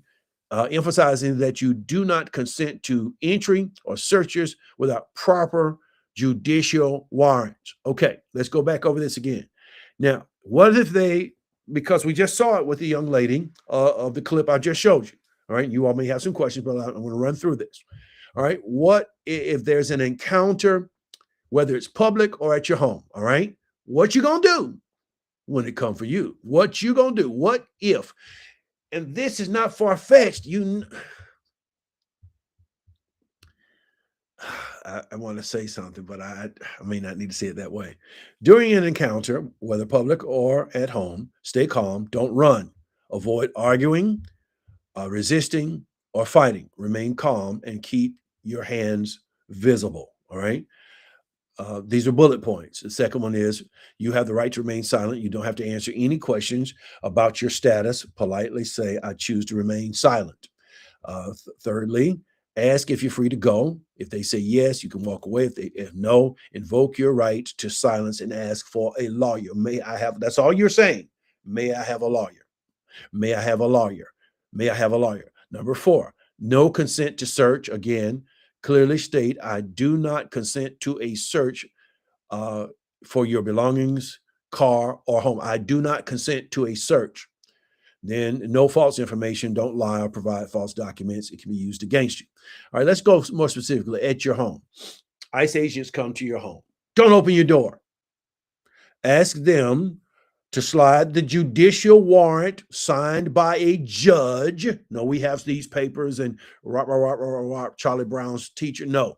emphasizing that you do not consent to entry or searches without proper judicial warrants. Okay, let's go back over this again. Now, what if they, because we just saw it with the young lady of the clip I just showed you. All right, you all may have some questions, but I'm going to run through this. All right, what if there's an encounter, whether it's public or at your home? All right, what you gonna do when it come for you? What you gonna do? What if? And this is not far-fetched. I want to say something, but I may not need to say it that way. During an encounter, whether public or at home, stay calm, don't run. Avoid arguing, resisting, or fighting. Remain calm and keep your hands visible. All right. These are bullet points. The second one is you have the right to remain silent. You don't have to answer any questions about your status. Politely say, I choose to remain silent. Thirdly, ask if you're free to go. If they say yes, you can walk away. If no, invoke your right to silence and ask for a lawyer. May I have, that's all you're saying. May I have a lawyer? May I have a lawyer? May I have a lawyer? Number 4, no consent to search. Again, clearly state, I do not consent to a search for your belongings, car, or home. I do not consent to a search. Then no false information. Don't lie or provide false documents. It can be used against you. All right, let's go more specifically at your home. ICE agents come to your home. Don't open your door. Ask them to slide the judicial warrant signed by a judge. No, we have these papers and Charlie Brown's teacher. No,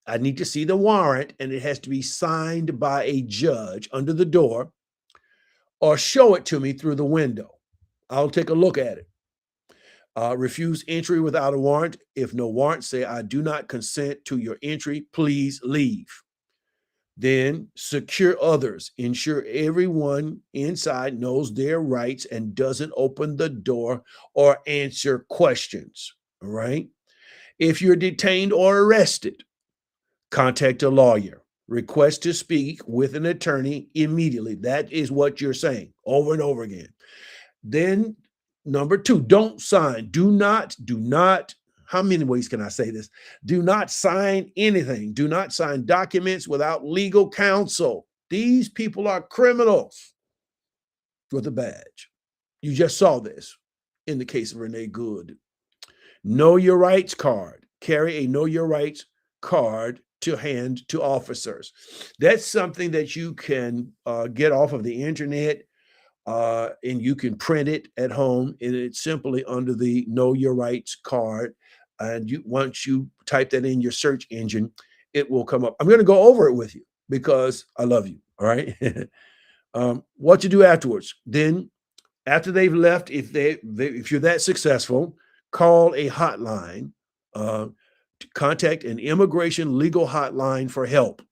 I need to see the warrant, and it has to be signed by a judge under the door, or show it to me through the window. I'll take a look at it. Refuse entry without a warrant. If no warrant, say, I do not consent to your entry. Please leave. Then secure others. Ensure everyone inside knows their rights and doesn't open the door or answer questions. All right. If you're detained or arrested, contact a lawyer. Request to speak with an attorney immediately. That is what you're saying over and over again. Then number 2, don't sign. Do not, how many ways can I say this? Do not sign anything. Do not sign documents without legal counsel. These people are criminals with a badge. You just saw this in the case of Renee Good. Know your rights card. Carry a know your rights card to hand to officers. That's something that you can get off of the internet, and you can print it at home, and it's simply under the Know Your Rights card. And once you type that in your search engine, it will come up. I'm going to go over it with you because I love you. All right. What to do afterwards? Then, after they've left, if you're that successful, call a hotline. Contact an immigration legal hotline for help.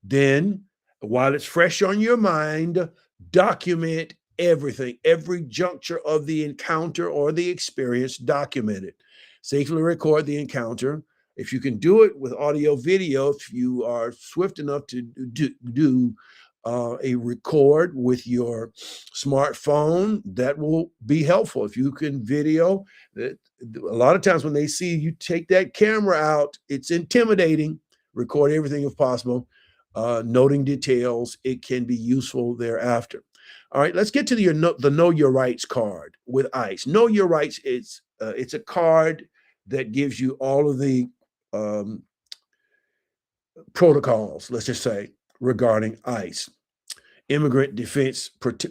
Then, while it's fresh on your mind, document everything, every juncture of the encounter or the experience. Document it. Safely record the encounter. If you can do it with audio video, if you are swift enough to do a record with your smartphone, that will be helpful. If you can video, a lot of times when they see you take that camera out, it's intimidating. Record everything if possible, noting details. It can be useful thereafter. All right, let's get to the Know Your Rights card with ICE. Know Your Rights, it's a card that gives you all of the protocols, let's just say, regarding ICE. Immigrant Defense Project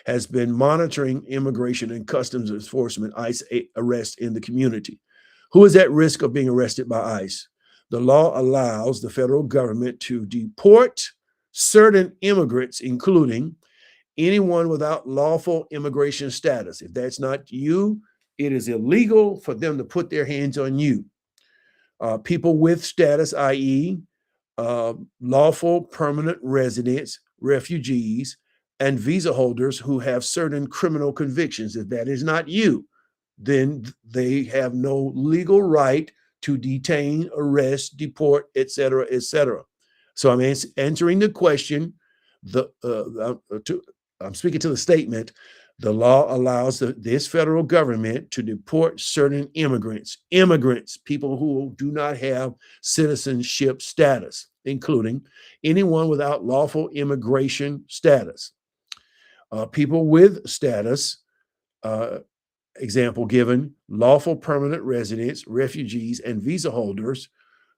has been monitoring immigration and customs enforcement ICE arrests in the community. Who is at risk of being arrested by ICE? The law allows the federal government to deport certain immigrants, including anyone without lawful immigration status. If that's not you, it is illegal for them to put their hands on you. People with status, i.e., lawful permanent residents, refugees, and visa holders who have certain criminal convictions. If that is not you, then they have no legal right to detain, arrest, deport, etc., etc. So I'm answering the question. I'm speaking to the statement. The law allows this federal government to deport certain immigrants, people who do not have citizenship status, including anyone without lawful immigration status. People with status, example given, lawful permanent residents, refugees, and visa holders,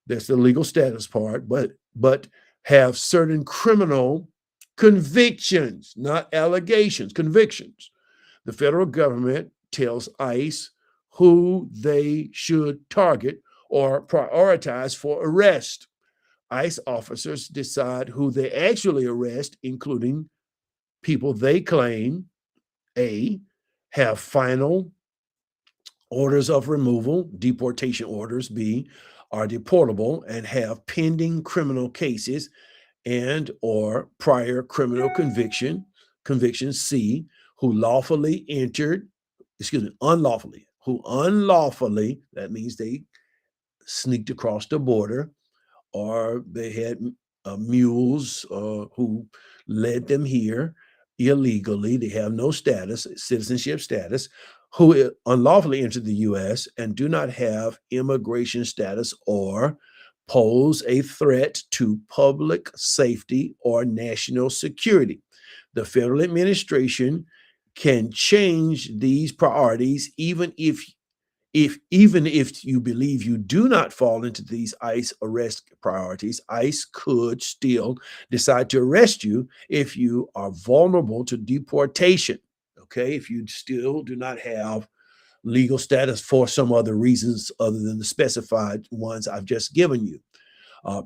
that's the legal status part, but have certain criminal convictions, not allegations, convictions. The federal government tells ICE who they should target or prioritize for arrest. ICE officers decide who they actually arrest, including people they claim, A, have final orders of removal, deportation orders, B, are deportable and have pending criminal cases and or prior criminal convictions, C, who unlawfully, that means they sneaked across the border, or they had mules who led them here illegally. They have no status, citizenship status, who unlawfully entered the U.S. and do not have immigration status or pose a threat to public safety or national security. The federal administration can change these priorities even if you believe you do not fall into these ICE arrest priorities. ICE could still decide to arrest you if you are vulnerable to deportation. Okay, if you still do not have legal status for some other reasons other than the specified ones I've just given you.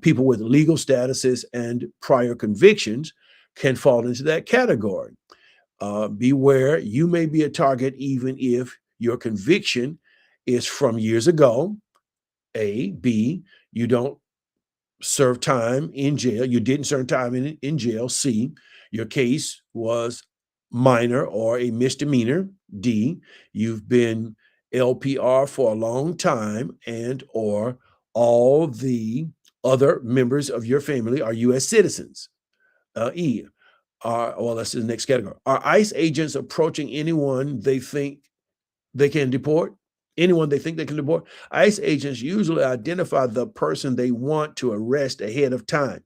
People with legal statuses and prior convictions can fall into that category. Beware, you may be a target even if your conviction is from years ago. A, B, you don't serve time in jail. You didn't serve time in jail. C, your case was minor or a misdemeanor. D, you've been LPR for a long time, and or all the other members of your family are U.S. citizens. E, that's the next category. Are ICE agents approaching anyone they think they can deport? Anyone they think they can deport? ICE agents usually identify the person they want to arrest ahead of time.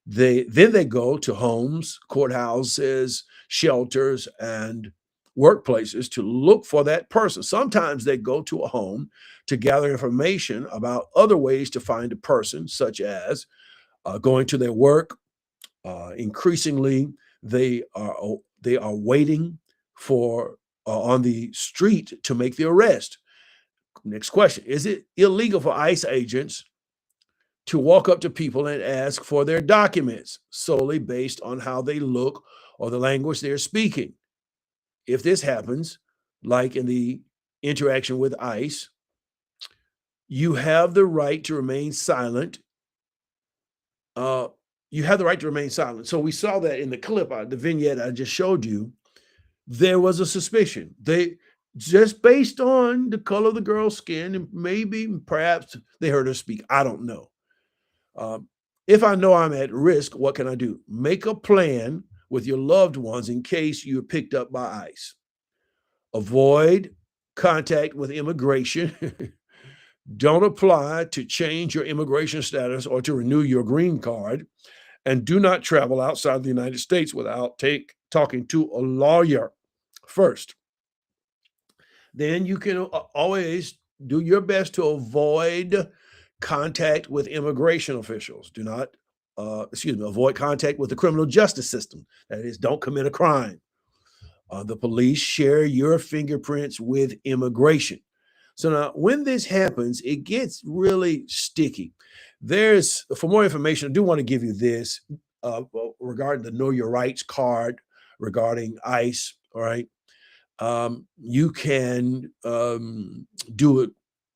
Then they go to homes, courthouses, shelters, and workplaces to look for that person. Sometimes they go to a home to gather information about other ways to find a person, such as going to their work. Increasingly, they are waiting for on the street to make the arrest. Next question: is it illegal for ICE agents to walk up to people and ask for their documents solely based on how they look or the language they're speaking? If this happens, like in the interaction with ICE, you have the right to remain silent. So we saw that in the clip, the vignette I just showed you. There was a suspicion. They just based on the color of the girl's skin, and perhaps they heard her speak. I don't know. If I know I'm at risk, what can I do? Make a plan with your loved ones in case you're picked up by ICE. Avoid contact with immigration. Don't apply to change your immigration status or to renew your green card. And do not travel outside the United States without talking to a lawyer first. Then you can always do your best to avoid contact with immigration officials. Do not, avoid contact with the criminal justice system. That is, don't commit a crime. The police share your fingerprints with immigration. So now, when this happens, it gets really sticky. For more information, I do want to give you this regarding the Know Your Rights card regarding ICE. All right. You can do an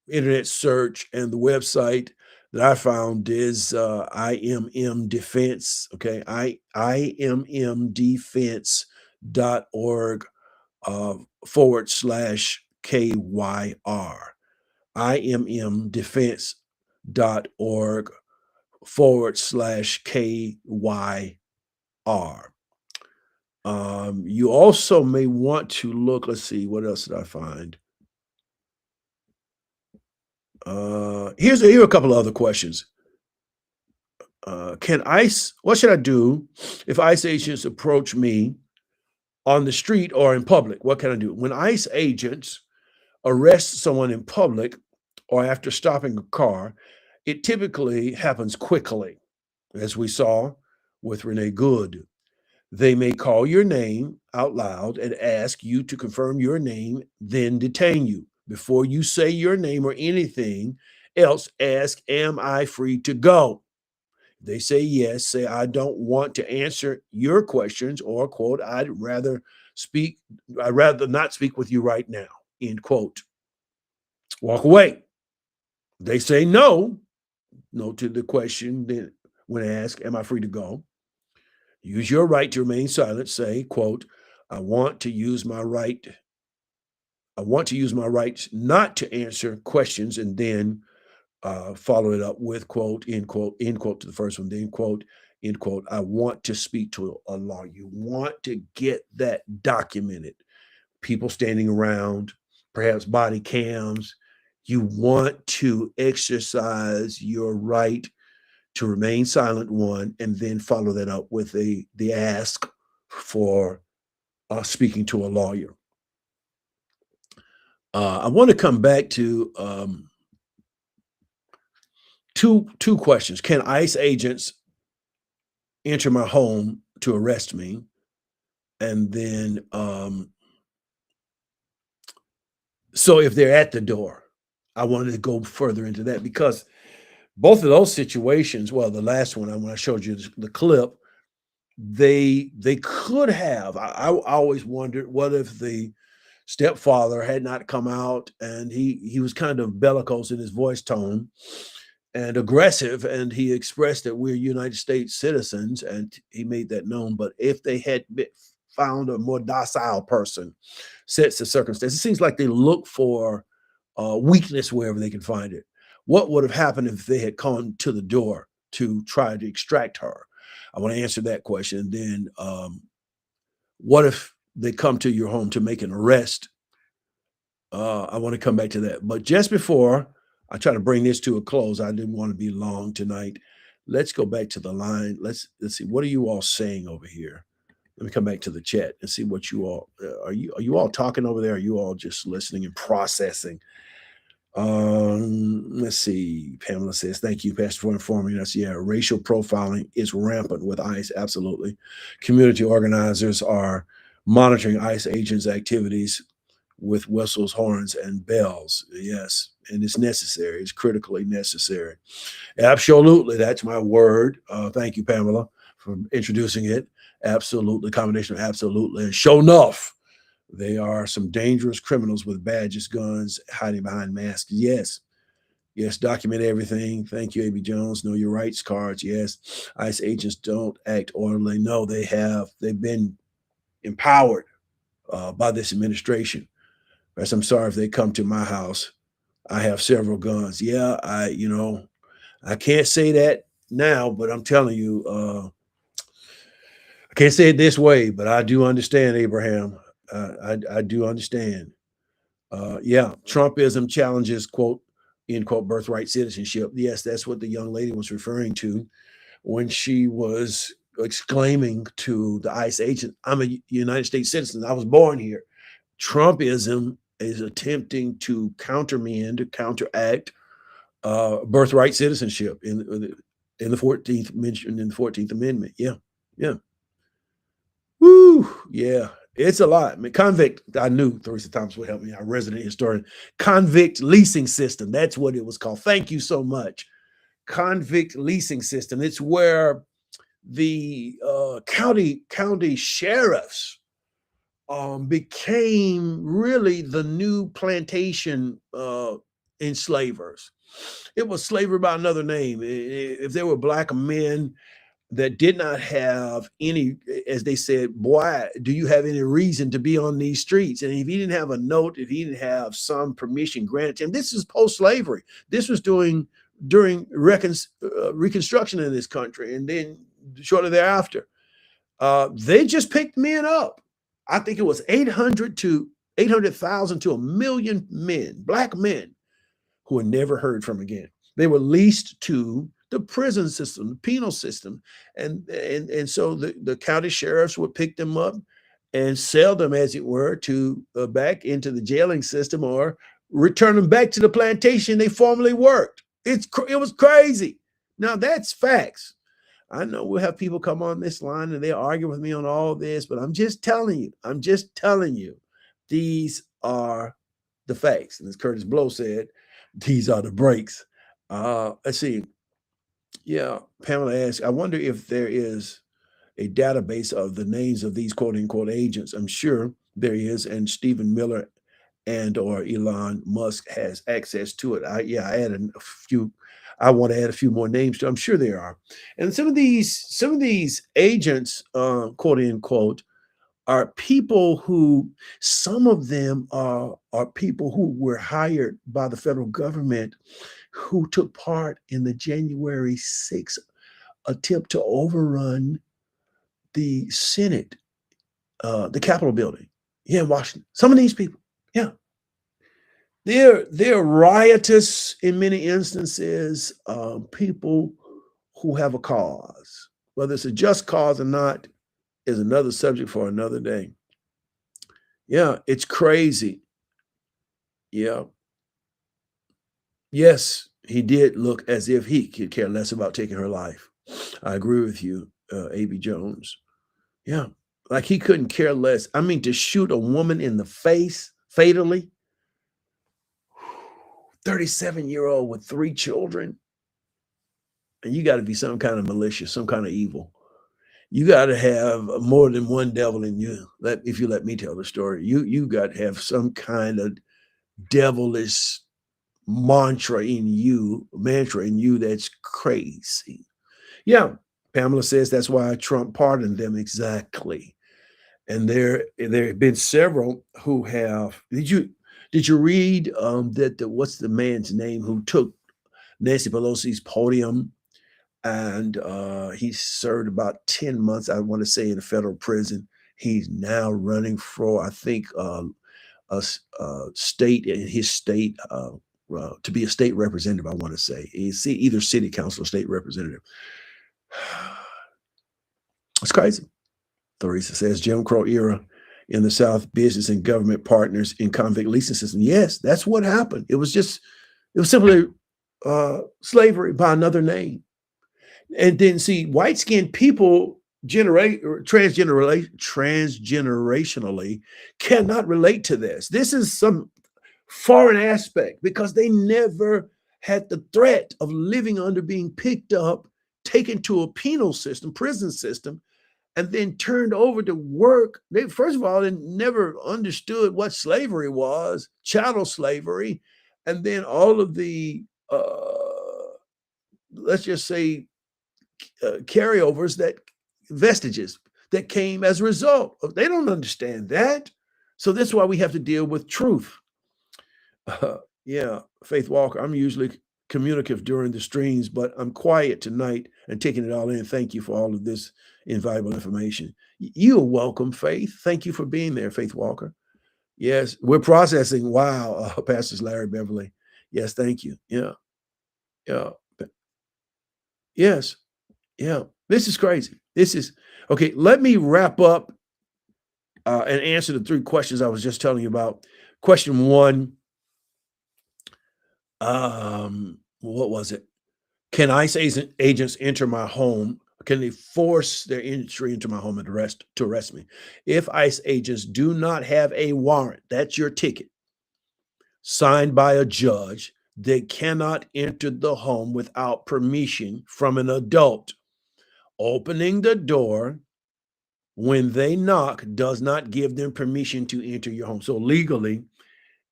internet search, and the website that I found is IMM Defense. Okay. IMM Defense IMMDefense.org/KYR. IMMDefense.org/KYR. You also may want to look, let's see, what else did I find? Here are a couple of other questions. What should I do if ICE agents approach me on the street or in public? What can I do? When ICE agents arrest someone in public or after stopping a car, it typically happens quickly, as we saw with Renee Good. They may call your name out loud and ask you to confirm your name, then detain you. Before you say your name or anything else, ask, am I free to go? They say yes, say, I don't want to answer your questions, or quote, I'd rather not speak with you right now, end quote. Walk away. They say no to the question then when asked, am I free to go? Use your right to remain silent. Say, quote, I want to use my right not to answer questions, and then follow it up with quote, end quote to the first one, then quote, end quote. I want to speak to a lawyer. You want to get that documented. People standing around, perhaps body cams. You want to exercise your right to remain silent, one, and then follow that up with the ask for speaking to a lawyer. I want to come back to two questions. Can ICE agents enter my home to arrest me? And then, so if they're at the door, I wanted to go further into that because both of those situations, well, the last one, when I showed you the clip, they could have. I always wondered, what if the stepfather had not come out and he was kind of bellicose in his voice tone and aggressive, and he expressed that we're United States citizens, and he made that known. But if they had found a more docile person, sets the circumstance, it seems like they look for weakness wherever they can find it. What would have happened if they had come to the door to try to extract her? I want to answer that question. And then what if they come to your home to make an arrest? I want to come back to that. But just before I try to bring this to a close, I didn't want to be long tonight. Let's go back to the line. Let's see, what are you all saying over here? Let me come back to the chat and see what you all are you all talking over there? Are you all just listening and processing? Let's see. Pamela says, thank you, Pastor, for informing us. Yeah, racial profiling is rampant with ICE. Absolutely. Community organizers are monitoring ICE agents' activities with whistles, horns, and bells. Yes, and it's necessary. It's critically necessary. Absolutely. That's my word. Thank you, Pamela, for introducing it. Absolutely. Combination of absolutely and show enough. They are some dangerous criminals with badges, guns, hiding behind masks. Yes. Yes. Document everything. Thank you, A.B. Jones. Know your rights cards. Yes. ICE agents don't act orderly. No, they've been empowered by this administration. Yes, I'm sorry if they come to my house. I have several guns. Yeah, I can't say that now, but I'm telling you, I can't say it this way, but I do understand, Abraham. I do understand. Yeah, Trumpism challenges, quote, end quote, birthright citizenship. Yes, that's what the young lady was referring to when she was exclaiming to the ICE agent, I'm a United States citizen. I was born here. Trumpism is attempting to counteract birthright citizenship in the 14th mentioned in the 14th Amendment. Yeah, yeah. Woo, yeah. It's a lot. I mean, convict, I knew Theresa Thomas would help me, our resident historian. Convict leasing system. That's what it was called. Thank you so much. Convict leasing system. It's where the county sheriffs became really the new plantation enslavers. It was slavery by another name. If there were black men, that did not have any, as they said, boy, do you have any reason to be on these streets? And if he didn't have a note, if he didn't have some permission granted to him, this is post-slavery. This was during Reconstruction in this country, and then shortly thereafter, they just picked men up. I think it was 800,000 to 1,000,000 men, black men, who were never heard from again. They were leased to the prison system, the penal system, and so the county sheriffs would pick them up and sell them, as it were, to back into the jailing system, or return them back to the plantation they formerly worked. It was crazy. Now that's facts. I know we'll have people come on this line and they'll argue with me on all this, but I'm just telling you, these are the facts. And as Curtis Blow said, these are the breaks. Let's see. Yeah, Pamela asked, I wonder if there is a database of the names of these quote unquote agents. I'm sure there is, and Stephen Miller and or Elon Musk has access to it. I added a few. I want to add a few more names to. I'm sure there are, and some of these agents, quote unquote, are people who, some of them are people who were hired by the federal government, who took part in the January 6th attempt to overrun the Senate, the Capitol building here in Washington. Some of these people, yeah, they're riotous in many instances. People who have a cause, whether it's a just cause or not, is another subject for another day. Yeah, it's crazy. Yeah. Yes, he did look as if he could care less about taking her life. I agree with you, A.B. Jones. Yeah, like he couldn't care less. I mean, to shoot a woman in the face fatally, 37-year-old with 3 children, and you got to be some kind of malicious, some kind of evil. You got to have more than one devil in you. If you let me tell the story, you got to have some kind of devilish mantra in you that's crazy. Yeah, Pamela says that's why Trump pardoned them. Exactly. And there have been several who have. Did you read that what's the man's name who took Nancy Pelosi's podium, and he served about 10 months, I want to say, in a federal prison. He's now running for, I think, a state in his state, to be a state representative, I want to say. He's either city council or state representative. It's crazy. Theresa says Jim Crow era in the South, business and government partners in convict leasing system. Yes, that's what happened. It was simply slavery by another name. And then see, white-skinned people transgenerationally cannot relate to this. This is some foreign aspect because they never had the threat of living under being picked up, taken to a penal system, prison system, and then turned over to work. They, first of all, they never understood what slavery was, chattel slavery, and then all of the, let's just say, carryovers, that vestiges that came as a result. They don't understand that. So that's why we have to deal with truth. Yeah, Faith Walker, I'm usually communicative during the streams, but I'm quiet tonight and taking it all in. Thank you for all of this invaluable information. You're welcome, Faith. Thank you for being there, Faith Walker. Yes, we're processing. Wow, Pastor Larry Beverly. Yes, thank you. Yeah. Yes. Yeah. This is crazy. This is okay. Let me wrap up and answer the 3 questions I was just telling you about. Question 1. What was it? Can ICE agents enter my home? Can they force their entry into my home and to arrest me? If ICE agents do not have a warrant, that's your ticket, signed by a judge, they cannot enter the home without permission from an adult. Opening the door when they knock does not give them permission to enter your home. So legally,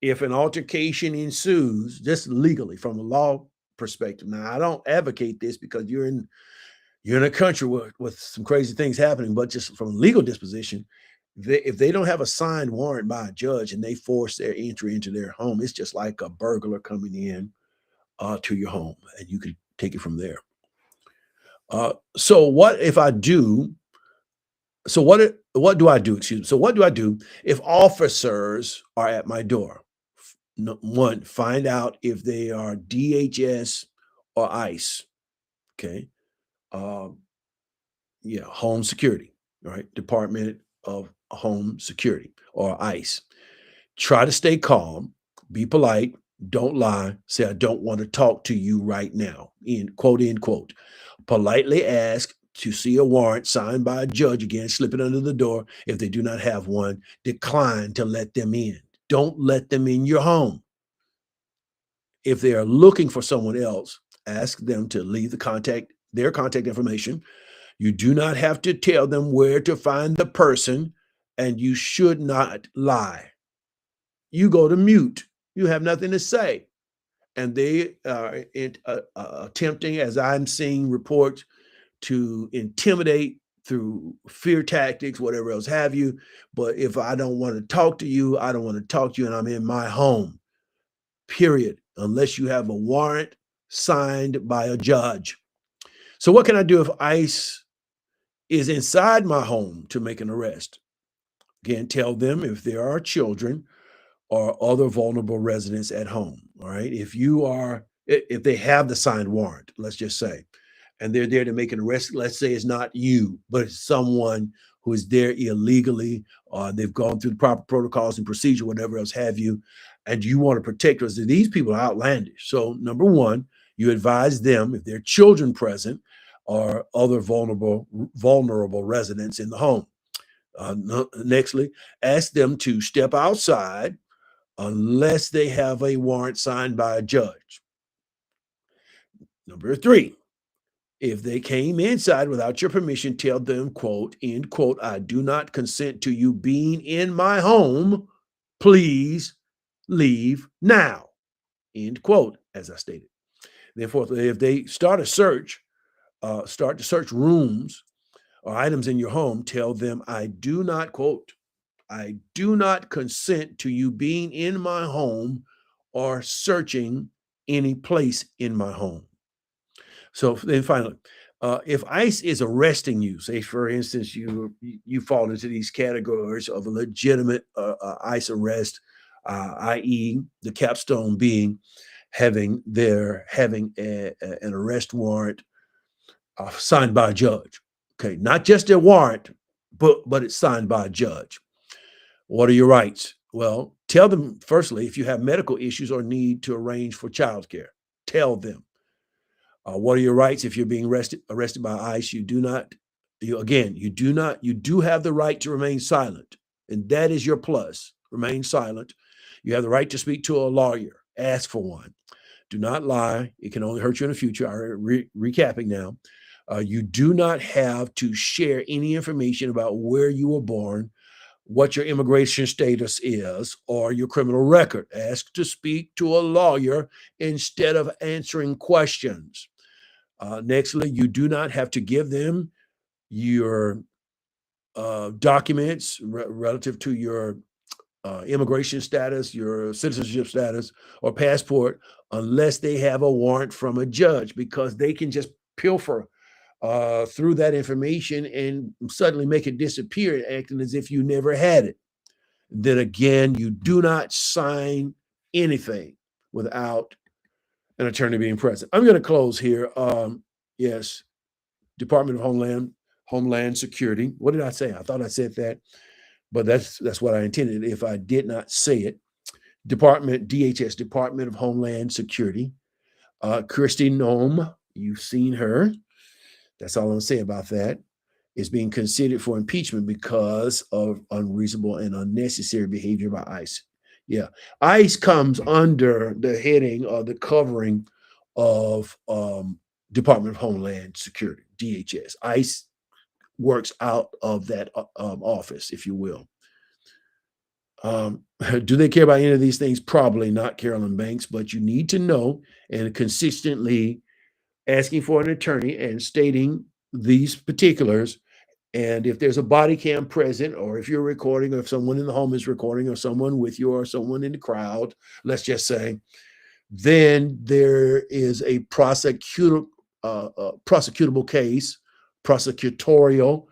if an altercation ensues, just legally from a law perspective, now I don't advocate this because you're in You're in a country with some crazy things happening, but just from a legal disposition, if they don't have a signed warrant by a judge and they force their entry into their home, it's just like a burglar coming in to your home, and you can take it from there. So what if I do? So what do I do? Excuse me. So what do I do if officers are at my door? One, find out if they are DHS or ICE. Okay. Um, yeah, home security, right? Department of Home Security or ICE. Try to stay calm, be polite, don't lie, say, I don't want to talk to you right now, end quote. Politely ask to see a warrant signed by a judge, again, slip it under the door. If they do not have one, decline to let them in. Don't let them in your home. If they are looking for someone else, ask them to leave their contact information. You do not have to tell them where to find the person, and you should not lie. You go to mute. You have nothing to say. And they are attempting, as I'm seeing reports, to intimidate through fear tactics, whatever else have you. But if I don't want to talk to you, I don't want to talk to you, and I'm in my home, period, unless you have a warrant signed by a judge. So what can I do if ICE is inside my home to make an arrest? Again, tell them if there are children or other vulnerable residents at home. All right. If they have the signed warrant, let's just say, and they're there to make an arrest, let's say it's not you, but it's someone who is there illegally, they've gone through the proper protocols and procedure, whatever else have you, and you want to protect us. These people are outlandish. So, number one, you advise them if there are children present or other vulnerable residents in the home. Nextly, ask them to step outside unless they have a warrant signed by a judge. Number three, if they came inside without your permission, tell them, quote, end quote, I do not consent to you being in my home. Please leave now, end quote, as I stated. Then fourthly, if they start to search rooms or items in your home, tell them, I do not, quote, I do not consent to you being in my home or searching any place in my home. So then finally, if ICE is arresting you, say for instance, you fall into these categories of a legitimate ICE arrest, i.e., the capstone being having an arrest warrant signed by a judge. Okay, not just a warrant, but it's signed by a judge. What are your rights? Well, tell them, firstly, if you have medical issues or need to arrange for childcare, tell them. What are your rights if you're being arrested by ICE? You do have the right to remain silent. And that is your plus. Remain silent. You have the right to speak to a lawyer. Ask for one. Do not lie. It can only hurt you in the future. I'm recapping now. You do not have to share any information about where you were born, what your immigration status is, or your criminal record. Ask to speak to a lawyer instead of answering questions. Nextly, you do not have to give them your documents relative to your immigration status, your citizenship status, or passport unless they have a warrant from a judge, because they can just pilfer through that information and suddenly make it disappear, acting as if you never had it. Then again, you do not sign anything without an attorney being present. I'm going to close here. Yes, Department of Homeland Security. What did I say? I thought I said that, but that's what I intended. If I did not say it, DHS, Department of Homeland Security. Kristi Noem, you've seen her. That's all I'm gonna say about that. Is being considered for impeachment because of unreasonable and unnecessary behavior by ICE. Yeah, ICE comes under the heading or the covering of Department of Homeland Security, DHS. ICE works out of that office, if you will. Do they care about any of these things? Probably not, Carolyn Banks, but you need to know, and consistently asking for an attorney and stating these particulars. And if there's a body cam present, or if you're recording, or if someone in the home is recording, or someone with you, or someone in the crowd, let's just say, then there is a prosecutable case, prosecutorial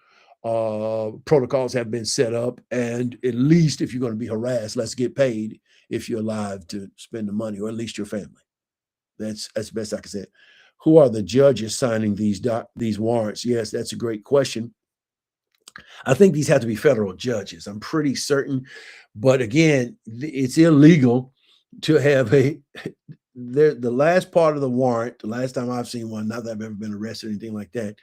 protocols have been set up. And at least if you're going to be harassed, let's get paid if you're alive to spend the money, or at least your family. That's best I can say. Who are the judges signing these warrants? Yes, that's a great question. I think these have to be federal judges. I'm pretty certain. But again, it's illegal to have the last part of the warrant, the last time I've seen one, not that I've ever been arrested or anything like that,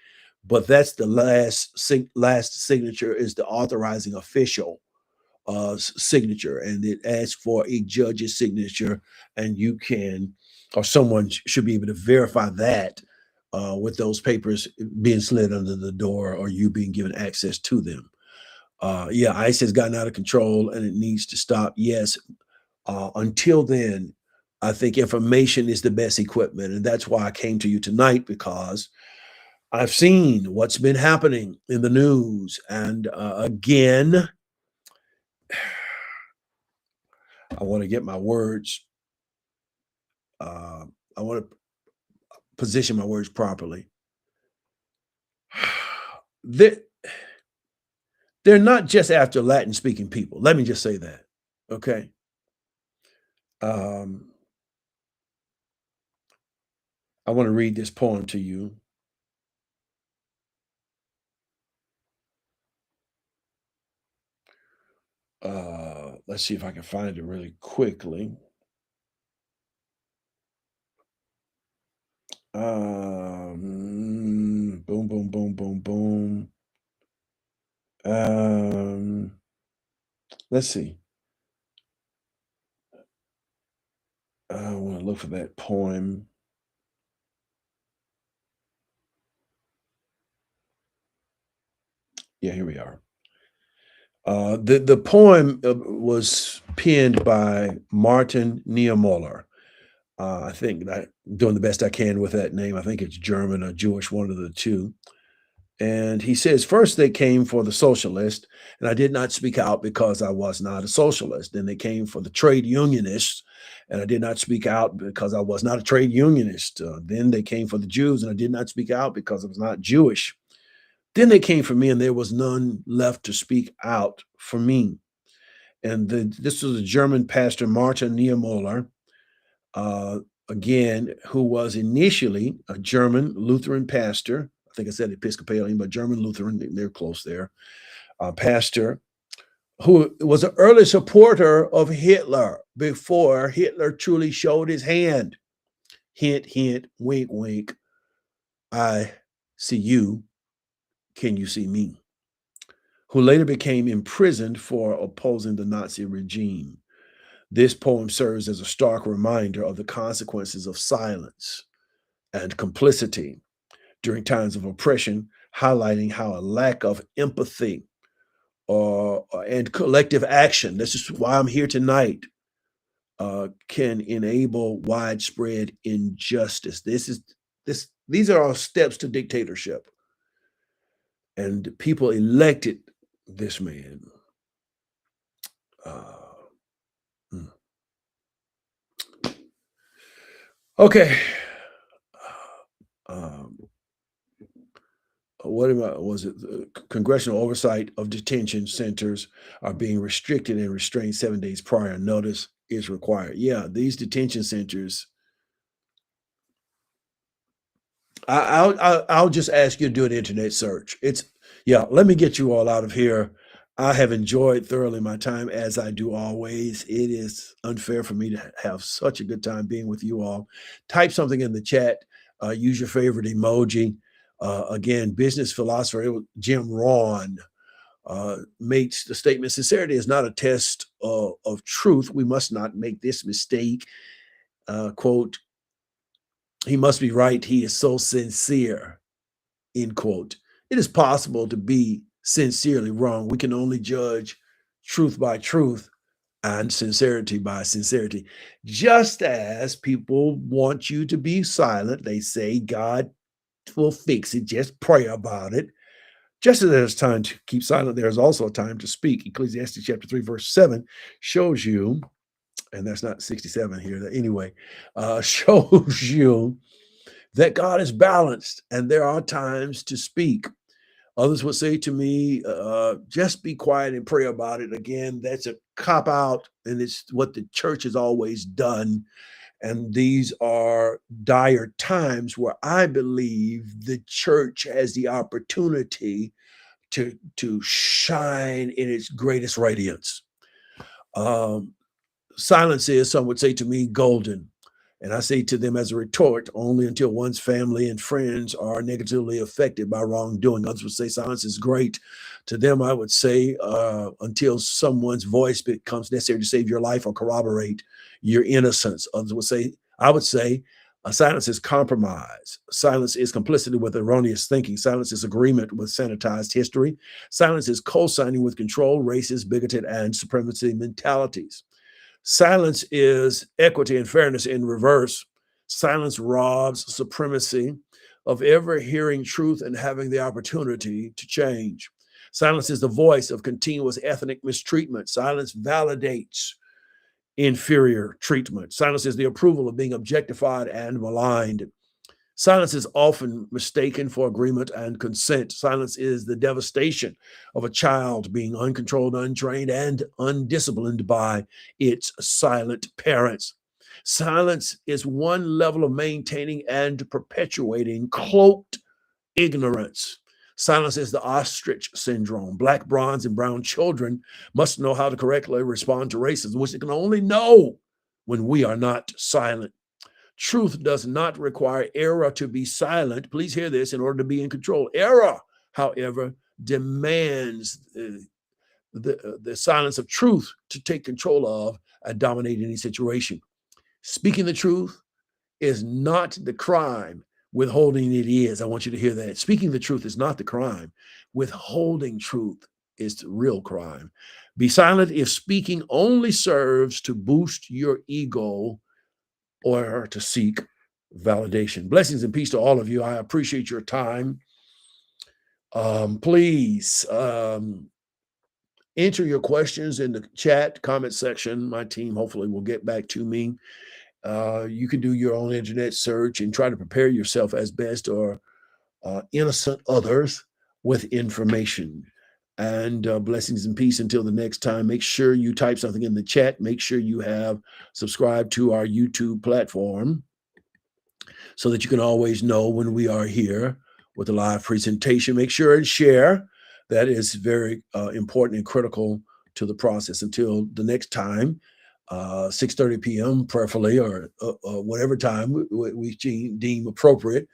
but that's the last signature is the authorizing official signature, and it asks for a judge's signature, and you can, or someone should be able to verify that with those papers being slid under the door, or you being given access to them. Yeah, ICE has gotten out of control and it needs to stop. Yes. Until then, I think information is the best equipment. And that's why I came to you tonight, because I've seen what's been happening in the news. And again, I want to get my words, I want to position my words properly. They're not just after Latin speaking people. Let me just say that. Okay. I want to read this poem to you. Let's see if I can find it really quickly. Boom, boom, boom, boom, boom. Let's see. I want to look for that poem. Yeah, here we are. The poem was penned by Martin Niemöller. I think I'm doing the best I can with that name. I think it's German or Jewish, one of the two. And he says, first they came for the socialist, and I did not speak out because I was not a socialist. Then they came for the trade unionists, and I did not speak out because I was not a trade unionist. Then they came for the Jews, and I did not speak out because I was not Jewish. Then they came for me, and there was none left to speak out for me. And this was a German pastor, Martin Niemöller, again, who was initially a German Lutheran pastor. I think I said Episcopalian, but German Lutheran, they're close there. Pastor who was an early supporter of Hitler before Hitler truly showed his hand. Hint, hint, wink, wink. I see you. Can you see me? Who later became imprisoned for opposing the Nazi regime. This poem serves as a stark reminder of the consequences of silence and complicity during times of oppression, highlighting how a lack of empathy and collective action, this is why I'm here tonight, can enable widespread injustice. These are all steps to dictatorship. And people elected this man. Okay. Was it? Congressional oversight of detention centers are being restricted and restrained 7 days prior. Notice is required. Yeah, these detention centers. I'll just ask you to do an internet search. Let me get you all out of here. I have enjoyed thoroughly my time, as I do always. It is unfair for me to have such a good time being with you all. Type something in the chat. Use your favorite emoji. Again, business philosopher Jim Rohn makes the statement, sincerity is not a test of truth. We must not make this mistake. Quote, he must be right. He is so sincere, end quote. It is possible to be sincerely wrong. We can only judge truth by truth and sincerity by sincerity. Just as people want you to be silent, they say God will fix it. Just pray about it. Just as there's time to keep silent, there's also a time to speak. Ecclesiastes chapter 3, verse 7 shows you, and that's not 67 here, anyway, shows you that God is balanced and there are times to speak. Others would say to me, just be quiet and pray about it. Again, that's a cop out, and it's what the church has always done. And these are dire times where I believe the church has the opportunity to shine in its greatest radiance. Silence is, some would say to me, golden. And I say to them as a retort, only until one's family and friends are negatively affected by wrongdoing. Others would say silence is great. To them, I would say until someone's voice becomes necessary to save your life or corroborate your innocence. Others would say, I would say, silence is compromise. Silence is complicity with erroneous thinking. Silence is agreement with sanitized history. Silence is co-signing with control, racist, bigoted, and supremacy mentalities. Silence is equity and fairness in reverse. Silence robs supremacy of ever hearing truth and having the opportunity to change. Silence is the voice of continuous ethnic mistreatment. Silence validates inferior treatment. Silence is the approval of being objectified and maligned. Silence is often mistaken for agreement and consent. Silence is the devastation of a child being uncontrolled, untrained, and undisciplined by its silent parents. Silence is one level of maintaining and perpetuating cloaked ignorance. Silence is the ostrich syndrome. Black, bronze, and brown children must know how to correctly respond to racism, which they can only know when we are not silent. Truth does not require error to be silent. Please hear this, in order to be in control. Error, however, demands the silence of truth to take control of and dominate any situation. Speaking the truth is not the crime. Withholding it is. I want you to hear that. Speaking the truth is not the crime. Withholding truth is the real crime. Be silent if speaking only serves to boost your ego or to seek validation. Blessings and peace to all of you. I appreciate your time. Please enter your questions in the chat comment section. My team hopefully will get back to me. You can do your own internet search and try to prepare yourself as best or innocent others with information. And blessings and peace until the next time. Make sure you type something in the chat. Make sure you have subscribed to our YouTube platform so that you can always know when we are here with a live presentation. Make sure and share. That is very important and critical to the process. Until the next time, 6:30 p.m. prayerfully, or whatever time we deem appropriate,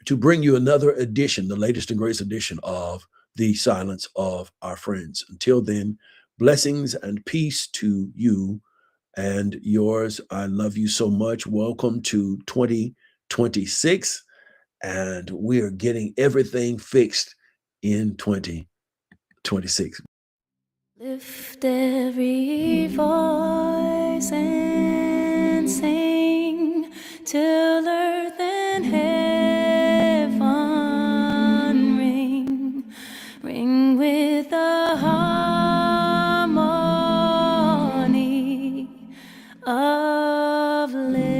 to bring you another edition, the latest and greatest edition of The Silence of Our Friends. Until then, blessings and peace to you and yours. I love you so much. Welcome to 2026, and we are getting everything fixed in 2026. Lift every voice and sing till earth and heaven ring with the harmony of liberty.